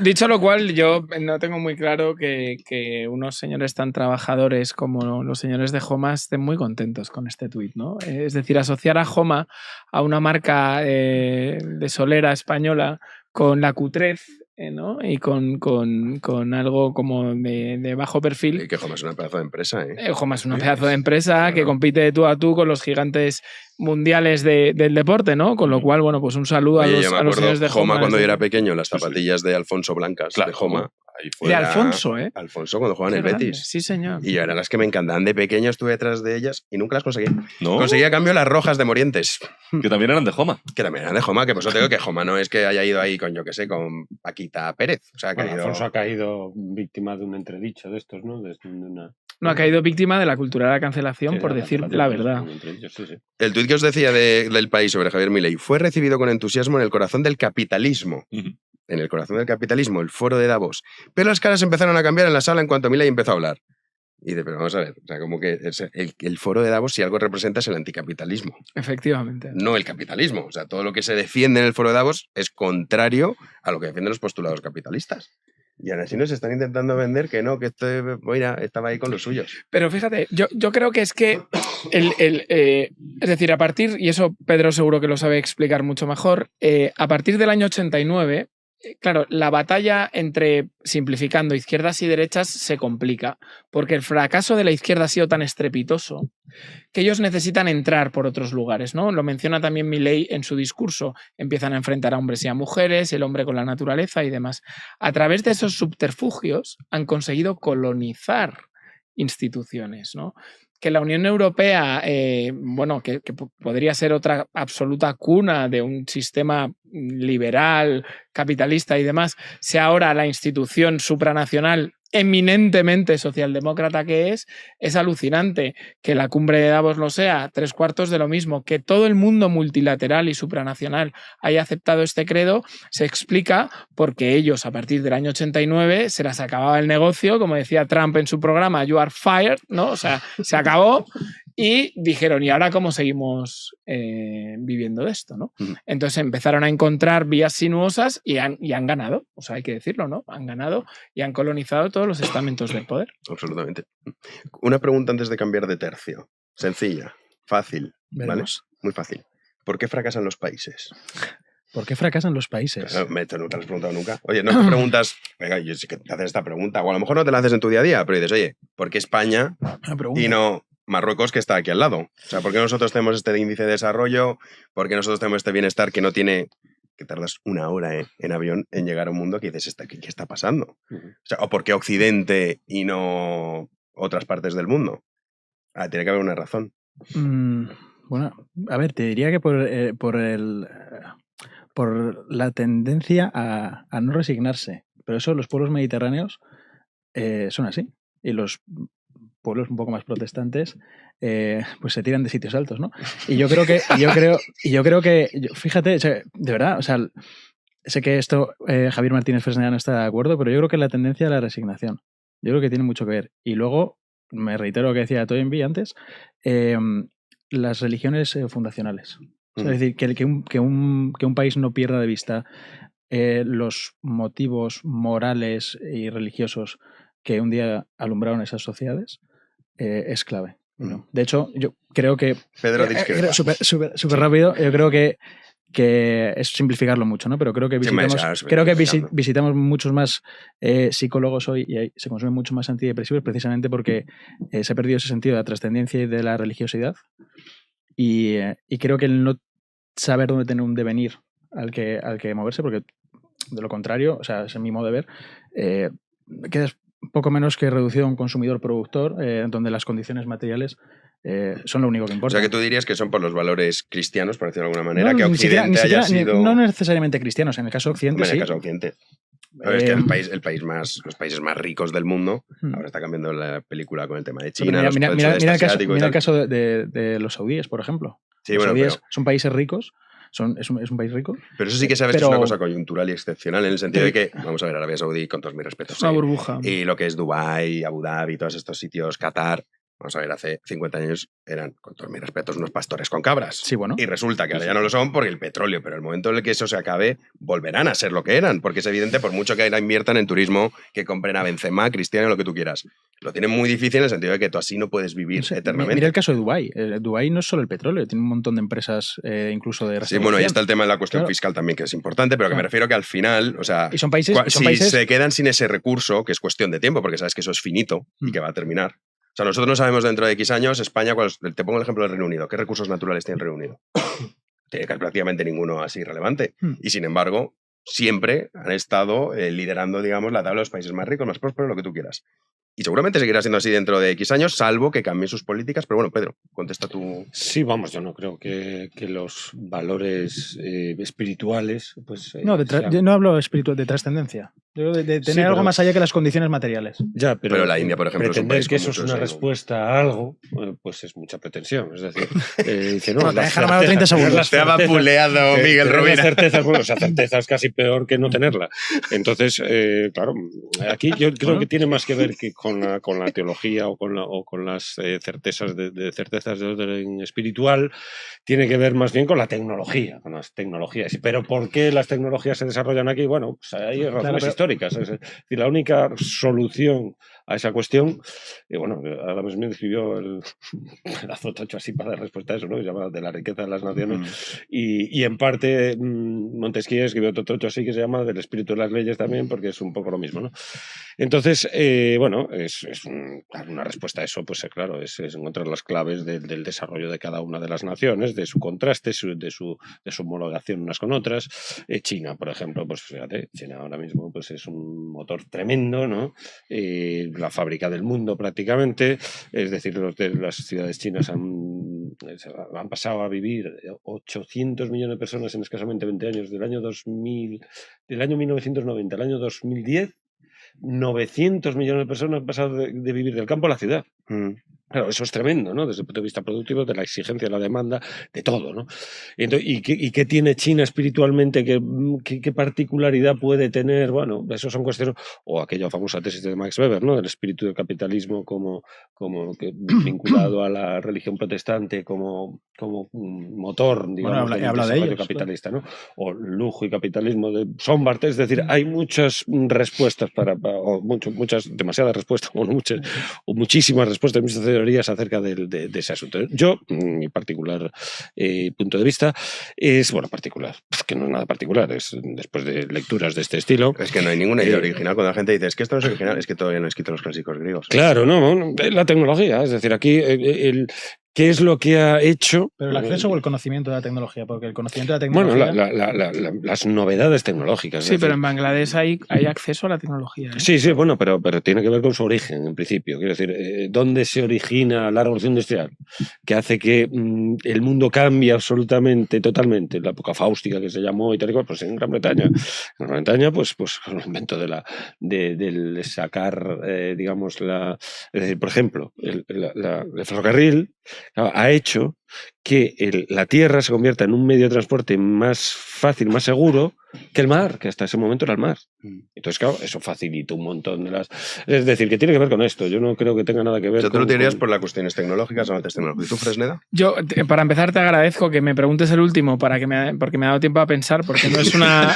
dicho lo cual, yo no tengo muy claro que unos señores tan trabajadores como los señores de Homa estén muy contentos con este tuit, ¿no? Es decir, asociar a Homa a una marca de solera española con la cutrez, ¿no? Y con algo como de bajo perfil. Y que Homa es una pedazo de empresa, ¿eh? Homa es una pedazo de empresa que compite de tú a tú con los gigantes mundiales del deporte, ¿no? Con lo cual, bueno, pues un saludo a los señores de Homa. Cuando yo era pequeño, las zapatillas de Alfonso blancas, de Homa. De Alfonso, ¿eh? Alfonso cuando jugaba en el Betis. Sí, señor. Y eran las que me encantaban. De pequeño estuve detrás de ellas y nunca las conseguí. ¿No? Conseguí a cambio las rojas de Morientes. Que también eran de Homa. Que también eran de Homa, que por eso te digo que Homa no es que haya ido ahí con, yo qué sé, con Paquita Pérez. O sea, Alfonso ha caído víctima de un entredicho de estos, ¿no? No, ha caído víctima de la cultura de la cancelación, por decir la verdad. El tuit que os decía del País sobre Javier Milei fue recibido con entusiasmo en el corazón del capitalismo. En el corazón del capitalismo, el foro de Davos. Pero las caras empezaron a cambiar en la sala en cuanto Milei empezó a hablar. Y dice, pero vamos a ver, o sea, como que el foro de Davos, si algo representa, es el anticapitalismo. Efectivamente. No el capitalismo. O sea, todo lo que se defiende en el foro de Davos es contrario a lo que defienden los postulados capitalistas. Y ahora sí nos están intentando vender que no, que estaba ahí con los suyos. Pero fíjate, yo creo que es que es decir, a partir, y eso Pedro seguro que lo sabe explicar mucho mejor, a partir del año 89, claro, la batalla entre, simplificando, izquierdas y derechas se complica, porque el fracaso de la izquierda ha sido tan estrepitoso que ellos necesitan entrar por otros lugares, ¿no? Lo menciona también Milei en su discurso. Empiezan a enfrentar a hombres y a mujeres, el hombre con la naturaleza y demás. A través de esos subterfugios han conseguido colonizar instituciones, ¿no? Que la Unión Europea, bueno, que podría ser otra absoluta cuna de un sistema liberal, capitalista y demás, sea ahora la institución supranacional eminentemente socialdemócrata que es alucinante. Que la cumbre de Davos lo sea, 3/4 de lo mismo. Que todo el mundo multilateral y supranacional haya aceptado este credo se explica porque ellos a partir del año 89 se les acababa el negocio, como decía Trump en su programa, you are fired, ¿no? O sea, se acabó y dijeron, ¿y ahora cómo seguimos viviendo de esto, ¿no? Entonces empezaron a encontrar vías sinuosas y han ganado, o sea, hay que decirlo, ¿no? Han ganado y han colonizado todos los estamentos del poder. Absolutamente. Una pregunta antes de cambiar de tercio. Sencilla, fácil, ¿vale? Muy fácil. ¿Por qué fracasan los países? ¿Por qué fracasan los países? Claro, no te lo has preguntado nunca. Oye, no te preguntas, venga, yo sé que te haces esta pregunta, o a lo mejor no te la haces en tu día a día, pero dices, oye, ¿por qué España y no Marruecos, que está aquí al lado? O sea, ¿por qué nosotros tenemos este índice de desarrollo? ¿Por qué nosotros tenemos este bienestar que no tiene, que tardas una hora en avión en llegar a un mundo que dices, ¿qué está pasando? O sea, ¿o por qué Occidente y no otras partes del mundo? Tiene que haber una razón. Bueno, a ver, te diría que por la tendencia a no resignarse. Pero eso los pueblos mediterráneos son así. Y los pueblos un poco más protestantes pues se tiran de sitios altos, ¿no? Y yo creo que fíjate, o sea, de verdad, o sea, sé que esto Javier Martínez Fresneda no está de acuerdo, pero yo creo que la tendencia a la resignación, yo creo que tiene mucho que ver. Y luego, me reitero lo que decía Toynbee antes, las religiones fundacionales. O sea, es decir, que un país no pierda de vista los motivos morales y religiosos que un día alumbraron esas sociedades es clave. ¿No? De hecho, yo creo que... Pedro discrepa. Súper rápido, yo creo que es simplificarlo mucho, ¿no? Pero creo que visitamos muchos más psicólogos hoy y se consumen mucho más antidepresivos precisamente porque se ha perdido ese sentido de la trascendencia y de la religiosidad. Y creo que el no saber dónde tener un devenir al que moverse, porque de lo contrario, o sea, es mi modo de ver, quedas poco menos que reducido a un consumidor-productor, donde las condiciones materiales son lo único que importa. O sea, que tú dirías que son por los valores cristianos, por decirlo de alguna manera, que Occidente haya sido... No necesariamente cristianos, en el caso de Occidente en sí. el caso de Occidente. Es que los países más ricos del mundo, ahora está cambiando la película con el tema de China, mira el caso de los saudíes, por ejemplo. Sí, los bueno, saudíes son países ricos, es un país rico. Pero eso sí que sabes que es una cosa coyuntural y excepcional, en el sentido de que, vamos a ver, Arabia Saudí, con todos mis respetos. Es una burbuja. Y lo que es Dubái, Abu Dhabi, todos estos sitios, Qatar... Vamos a ver, hace 50 años eran, con todos mis respetos, unos pastores con cabras. Sí, bueno. Y resulta que ahora ya no lo son porque el petróleo, pero el momento en el que eso se acabe, volverán a ser lo que eran. Porque es evidente, por mucho que ahora inviertan en turismo, que compren a Benzema, Cristiano, lo que tú quieras. Lo tienen muy difícil en el sentido de que tú así no puedes vivir eternamente. Mira el caso de Dubái. Dubái no es solo el petróleo, tiene un montón de empresas, incluso de restauración. Sí, bueno, y está el tema de la cuestión fiscal también, que es importante, pero que me refiero que al final, o sea, y son países, si se quedan sin ese recurso, que es cuestión de tiempo, porque sabes que eso es finito y que va a terminar. O sea, nosotros no sabemos dentro de X años, España, te pongo el ejemplo del Reino Unido. ¿Qué recursos naturales tiene el Reino Unido? Tiene prácticamente ninguno así relevante. Y sin embargo, siempre han estado liderando, digamos, la tabla de los países más ricos, más prósperos, lo que tú quieras. Y seguramente seguirá siendo así dentro de X años, salvo que cambien sus políticas. Pero bueno, Pedro, contesta tú. Sí, vamos, yo no creo que los valores espirituales... Pues, no, yo no hablo de trascendencia. Yo de tener algo más allá que las condiciones materiales. Ya, pero la India, por ejemplo, pretender es un país que eso es una respuesta a algo, pues es mucha pretensión. Es decir, dice, no, déjame 30 segundos. Te ha vapuleado Miguel Rovira. Certeza es casi peor que no tenerla. Entonces, claro, aquí yo creo que tiene más que ver que con la teología o con las certezas certezas de orden espiritual, tiene que ver más bien con la tecnología, con las tecnologías. Pero ¿por qué las tecnologías se desarrollan aquí? Bueno, pues hay razones históricas. Es decir, la única solución a esa cuestión, y bueno, Adam Smith escribió el pedazo tocho así para dar respuesta a eso, ¿no? Se llama De la riqueza de las naciones. Y en parte Montesquieu escribió otro tocho así que se llama Del espíritu de las leyes también, porque es un poco lo mismo, ¿no? Entonces, bueno, es una respuesta a eso, pues claro, es encontrar las claves del desarrollo de cada una de las naciones, de su contraste, de su homologación unas con otras. China, por ejemplo, pues fíjate, China ahora mismo pues es un motor tremendo, ¿no? La fábrica del mundo prácticamente, es decir, las ciudades chinas han pasado a vivir 800 millones de personas en escasamente 20 años, del año 1990 al año 2010, 900 millones de personas han pasado de vivir del campo a la ciudad. Claro, eso es tremendo, ¿no? Desde el punto de vista productivo, de la exigencia, de la demanda, de todo, ¿no? Entonces, ¿y qué tiene China espiritualmente? ¿Qué particularidad puede tener? Bueno, eso son cuestiones... O aquella famosa tesis de Max Weber, ¿no? Del espíritu del capitalismo como vinculado a la religión protestante como motor, digamos, del desarrollo capitalista, ¿no? O lujo y capitalismo de Sombart. Es decir, hay muchas respuestas demasiadas respuestas, o muchísimas respuestas, muchas teorías acerca de ese asunto. Yo, mi particular punto de vista es, bueno, particular, que no es nada particular, es después de lecturas de este estilo. Es que no hay ninguna idea original. Cuando la gente dice, es que esto no es original, es que todavía no he escrito los clásicos griegos. Claro, no, la tecnología, es decir, aquí ¿qué es lo que ha hecho? Pero el acceso o el conocimiento de la tecnología, porque el conocimiento de la tecnología... Bueno, las novedades tecnológicas. Sí, pero en Bangladesh hay acceso a la tecnología. Sí, bueno, pero tiene que ver con su origen, en principio. Quiero decir, ¿dónde se origina la revolución industrial? Que hace que el mundo cambie absolutamente, totalmente. La época fáustica que se llamó y tal y cual, pues en Gran Bretaña. En Gran Bretaña, pues con el invento del sacar, digamos, es decir, por ejemplo, el ferrocarril ha hecho que la tierra se convierta en un medio de transporte más fácil, más seguro que el mar, que hasta ese momento era el mar. Entonces, claro, eso facilita un montón de las... Es decir, que tiene que ver con esto. Yo no creo que tenga nada que ver con... ¿Tú lo dirías por las cuestiones tecnológicas o antes tecnológicas? ¿Y tú, Fresneda? Yo, para empezar, te agradezco que me preguntes el último porque me ha dado tiempo a pensar, porque no es una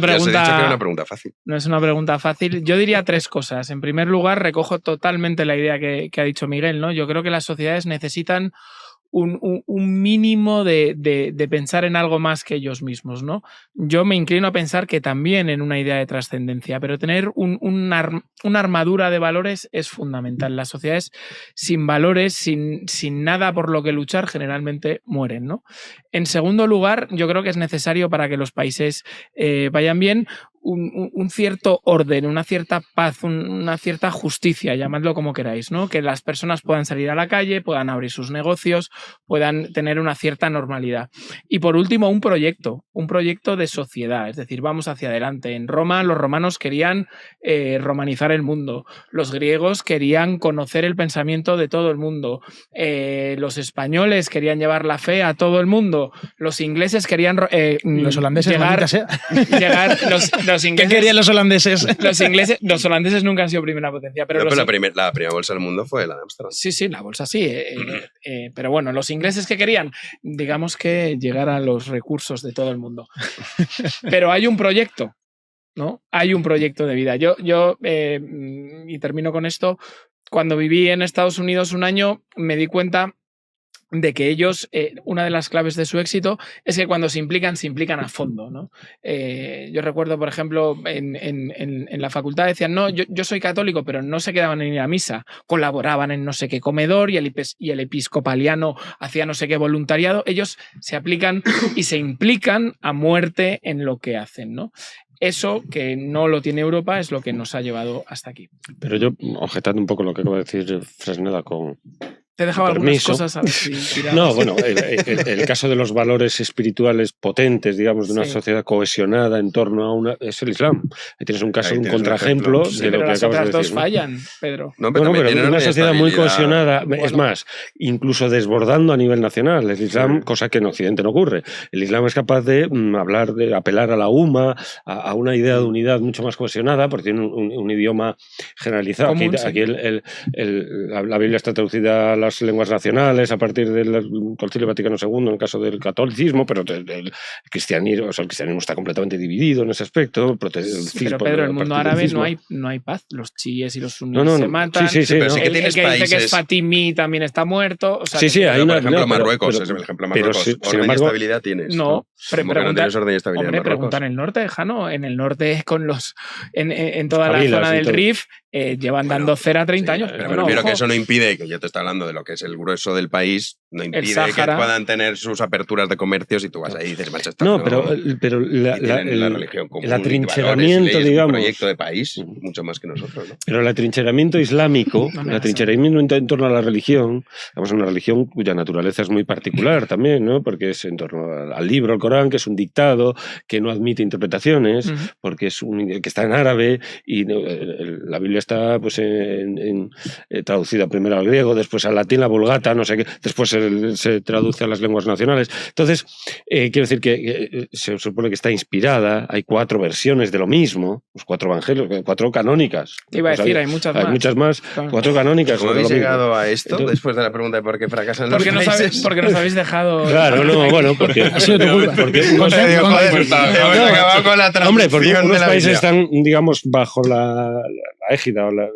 pregunta... Ya os he dicho que era una pregunta fácil. No es una pregunta fácil. Yo diría tres cosas. En primer lugar, recojo totalmente la idea que ha dicho Miguel, ¿no? Yo creo que las sociedades necesitan un mínimo de pensar en algo más que ellos mismos, ¿no? Yo me inclino a pensar que también en una idea de trascendencia, pero tener una armadura de valores es fundamental. Las sociedades sin valores, sin nada por lo que luchar, generalmente mueren, ¿no? En segundo lugar, yo creo que es necesario para que los países vayan bien un cierto orden, una cierta paz, una cierta justicia, llamadlo como queráis, ¿no? Que las personas puedan salir a la calle, puedan abrir sus negocios, puedan tener una cierta normalidad. Y por último, un proyecto de sociedad, es decir, vamos hacia adelante. En Roma, los romanos querían romanizar el mundo, los griegos querían conocer el pensamiento de todo el mundo, los españoles querían llevar la fe a todo el mundo, los ingleses querían los holandeses llegar los ingleses, ¿qué querían los holandeses? Los holandeses nunca han sido primera potencia, pero la primera bolsa del mundo fue la de Amsterdam. Sí, la bolsa sí, pero bueno, los ingleses que querían, digamos que llegar a los recursos de todo el mundo. Pero hay un proyecto, ¿no? Hay un proyecto de vida. Yo y termino con esto, cuando viví en Estados Unidos un año me di cuenta de que ellos, una de las claves de su éxito es que cuando se implican a fondo, ¿no? Yo recuerdo, por ejemplo, en la facultad decían, no, yo soy católico, pero no se quedaban en ir a misa, colaboraban en no sé qué comedor y el episcopaliano hacía no sé qué voluntariado. Ellos se aplican y se implican a muerte en lo que hacen, ¿no? Eso, que no lo tiene Europa, es lo que nos ha llevado hasta aquí. Pero yo, objetando un poco lo que acaba de decir Fresneda con... Te he dejado algunas cosas a ver si tiradas. No, bueno, el caso de los valores espirituales potentes, digamos, de una sociedad cohesionada en torno a una... es el Islam. Ahí tienes un caso, un contraejemplo de lo que acabas de decir. Pero las otras dos ¿no? fallan, Pedro. No, pero una sociedad muy cohesionada, es más, incluso desbordando a nivel nacional. El Islam, cosa que en Occidente no ocurre. El Islam es capaz de apelar a la UMA, a una idea de unidad mucho más cohesionada, porque tiene un idioma generalizado. Común, aquí la Biblia está traducida a las lenguas nacionales a partir del Concilio Vaticano II en el caso del catolicismo, pero el cristianismo está completamente dividido en ese aspecto. Pero Pedro, en el mundo árabe no hay paz. Los chiíes y los suníes se matan. Pero sí que el que dice que es fatimí también está muerto. O sea, hay por ejemplo Marruecos, es el ejemplo de Marruecos. Sin embargo, estabilidad tienes. No, preguntar en el norte, Jano. En el norte, en toda la zona del Rif, llevan dando cera 30 años. Pero me refiero que eso no impide, que yo te estoy hablando de lo que es el grueso del país, no impide que puedan tener sus aperturas de comercios y tú vas ahí y dices, macho, pero la religión común, el atrincheramiento, valores, digamos. Un proyecto de país, mucho más que nosotros, ¿no? Pero el atrincheramiento islámico, el atrincheramiento en torno a la religión, digamos, una religión cuya naturaleza es muy particular también, ¿no? Porque es en torno al libro, al Corán, que es un dictado, que no admite interpretaciones, porque que está en árabe y la Biblia está pues traducida primero al griego, después al latín, la vulgata, no sé qué, después se traduce a las lenguas nacionales. Entonces, quiero decir que se supone que está inspirada, hay 4 versiones de lo mismo, los 4 evangelios, 4 canónicas. Te iba a decir, hay muchas más. Claro. 4 canónicas. ¿Cómo habéis llegado a esto después de la pregunta de por qué fracasan los países? Porque nos habéis dejado... Claro, no, bueno, porque... Ha sido tu culpa. Hemos acabado con la traducción. Hombre, porque unos países están, digamos, bajo la égida o la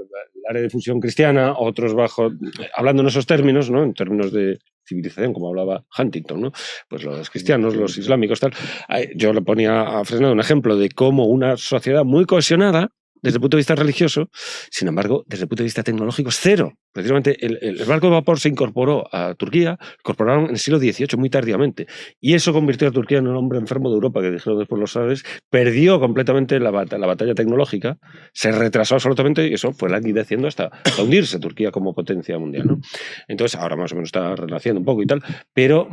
área de fusión cristiana, otros bajo, hablando en esos términos, ¿no? En términos de civilización, como hablaba Huntington, ¿no? Pues los cristianos, los islámicos, tal. Yo le ponía a Fresneda un ejemplo de cómo una sociedad muy cohesionada, desde el punto de vista religioso, sin embargo, desde el punto de vista tecnológico es cero. Precisamente el barco de vapor se incorporó a Turquía, incorporaron en el siglo XVIII, muy tardíamente, y eso convirtió a Turquía en un hombre enfermo de Europa, que dijeron después los árabes, perdió completamente la batalla tecnológica, se retrasó absolutamente, y eso fue languideciendo hasta hundirse Turquía como potencia mundial, ¿no? Entonces, ahora más o menos está renaciendo un poco y tal, pero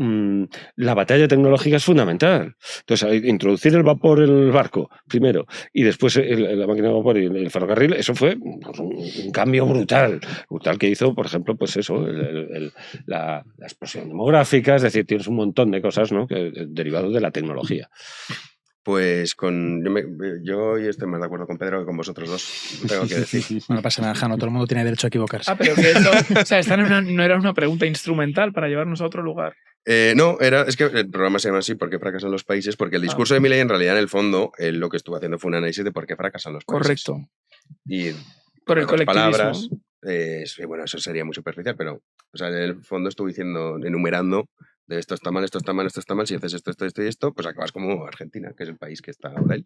la batalla tecnológica es fundamental. Entonces, introducir el vapor en el barco, primero, y después la máquina de vapor y el ferrocarril, eso fue un cambio brutal que hizo, por ejemplo, pues eso, la explosión demográfica, es decir, tienes un montón de cosas, ¿no? Derivado de la tecnología. Pues yo estoy más de acuerdo con Pedro que con vosotros dos, tengo que decir. No pasa nada, Jano, todo el mundo tiene derecho a equivocarse. Pero que eso, o sea, esta no era una pregunta instrumental para llevarnos a otro lugar. No, es que el programa se llama así, ¿por qué fracasan los países? Porque el discurso de Milei, en realidad, en el fondo, lo que estuvo haciendo fue un análisis de por qué fracasan los países. Correcto. Y por el colectivismo. Palabras, bueno, eso sería muy superficial, pero o sea, en el fondo estuvo diciendo, enumerando de esto está mal, esto está mal, esto está mal, si haces esto, esto, esto y esto, pues acabas como Argentina, que es el país que está ahora ahí.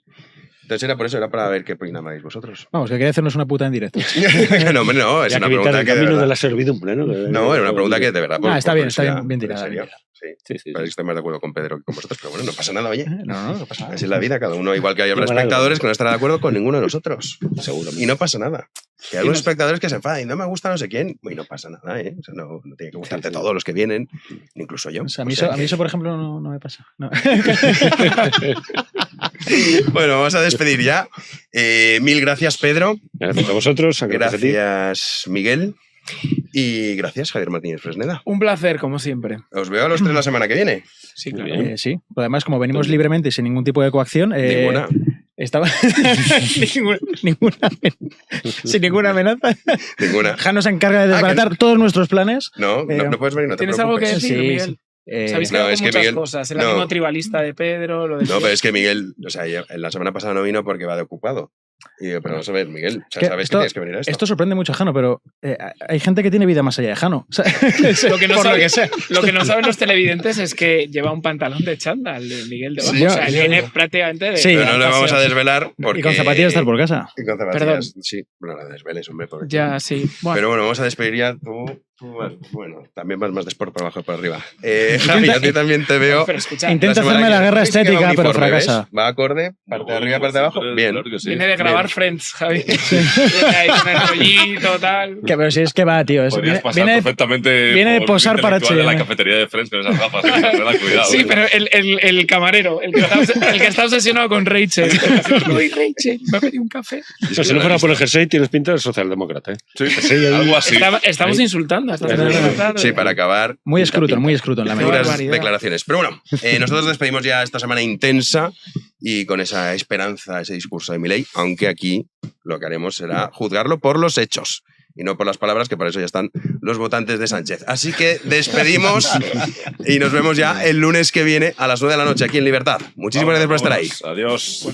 Entonces era por eso, era para ver qué opinabais vosotros. Vamos, que quería hacernos una puta en directo. No, hombre, no, es una pregunta el que camino de la servidumbre, ¿no? No, era una pregunta que de verdad... está bien tirada. Sí. Sí. Parece que estoy más de acuerdo con Pedro que con vosotros, pero bueno, no pasa nada, oye. No pasa nada. Así es la vida, cada uno, igual que hay espectadores que no estarán de acuerdo con ninguno de nosotros. Seguro. Y no pasa nada. Que hay algunos espectadores que se enfadan y no me gusta no sé quién, y no pasa nada, ¿eh? O sea, no tiene que gustarte todos los que vienen, incluso yo. O sea, a mí eso, por ejemplo, no me pasa. No. Bueno, vamos a despedir ya. Mil gracias, Pedro. Gracias a vosotros. Gracias, Miguel. Y gracias, Javier Martínez Fresneda. Un placer, como siempre. Os veo a los 3 la semana que viene. Sí, claro. Sí. Además, como venimos libremente y sin ningún tipo de coacción... Ninguna. Estaba sin ninguna amenaza. Ninguna. Jano se encarga de desbaratar todos nuestros planes. No puedes venir, no te ¿Tienes algo que decir, Miguel? Sabéis que es que muchas Miguel, cosas. El ánimo tribalista de Pedro, lo de... No, pero es que Miguel, o sea, la semana pasada no vino porque va de ocupado. Y digo, pero vamos a ver, Miguel, o sea, sabes que tienes que venir a esto. Esto sorprende mucho a Jano, pero hay gente que tiene vida más allá de Jano. O sea, lo que no saben los televidentes es que lleva un pantalón de chándal, Miguel debajo. Sí, o sea, viene prácticamente de... Sí, pero no le vamos a desvelar porque... Y con zapatillas estar por casa. Y con zapatillas, Perdón. sí. Bueno, la desveles, hombre. Porque... Ya, sí. Bueno. Pero bueno, vamos a despedir ya. Bueno, también vas más de sport por abajo y por arriba. Javi, a ti también te veo. Pero escucha, intenta hacerme la guerra estética, pero fracasa. Va acorde, parte de arriba, parte de abajo. Bien. Claro que sí. Viene de grabar Friends, Javi. Ahí con el rollito, tal. Pero si es que va, tío. Podrías pasar perfectamente. Viene de posar para H&M. En la cafetería de Friends con esas gafas. Cuidado. Sí, pero el camarero, el que está obsesionado con Rachel. Uy, Rachel, me ha pedido un café. Pero si no fuera por el jersey, tienes pinta de socialdemócrata, ¿eh? Sí, algo así. Estamos insultando. Sí, para acabar. Muy escruto en la medida. Duras declaraciones. Pero bueno, nosotros despedimos ya esta semana intensa y con esa esperanza, ese discurso de Milei, aunque aquí lo que haremos será juzgarlo por los hechos y no por las palabras, que para eso ya están los votantes de Sánchez. Así que despedimos y nos vemos ya el lunes que viene a las 9 de la noche aquí en Libertad. Muchísimas gracias por estar ahí. Adiós.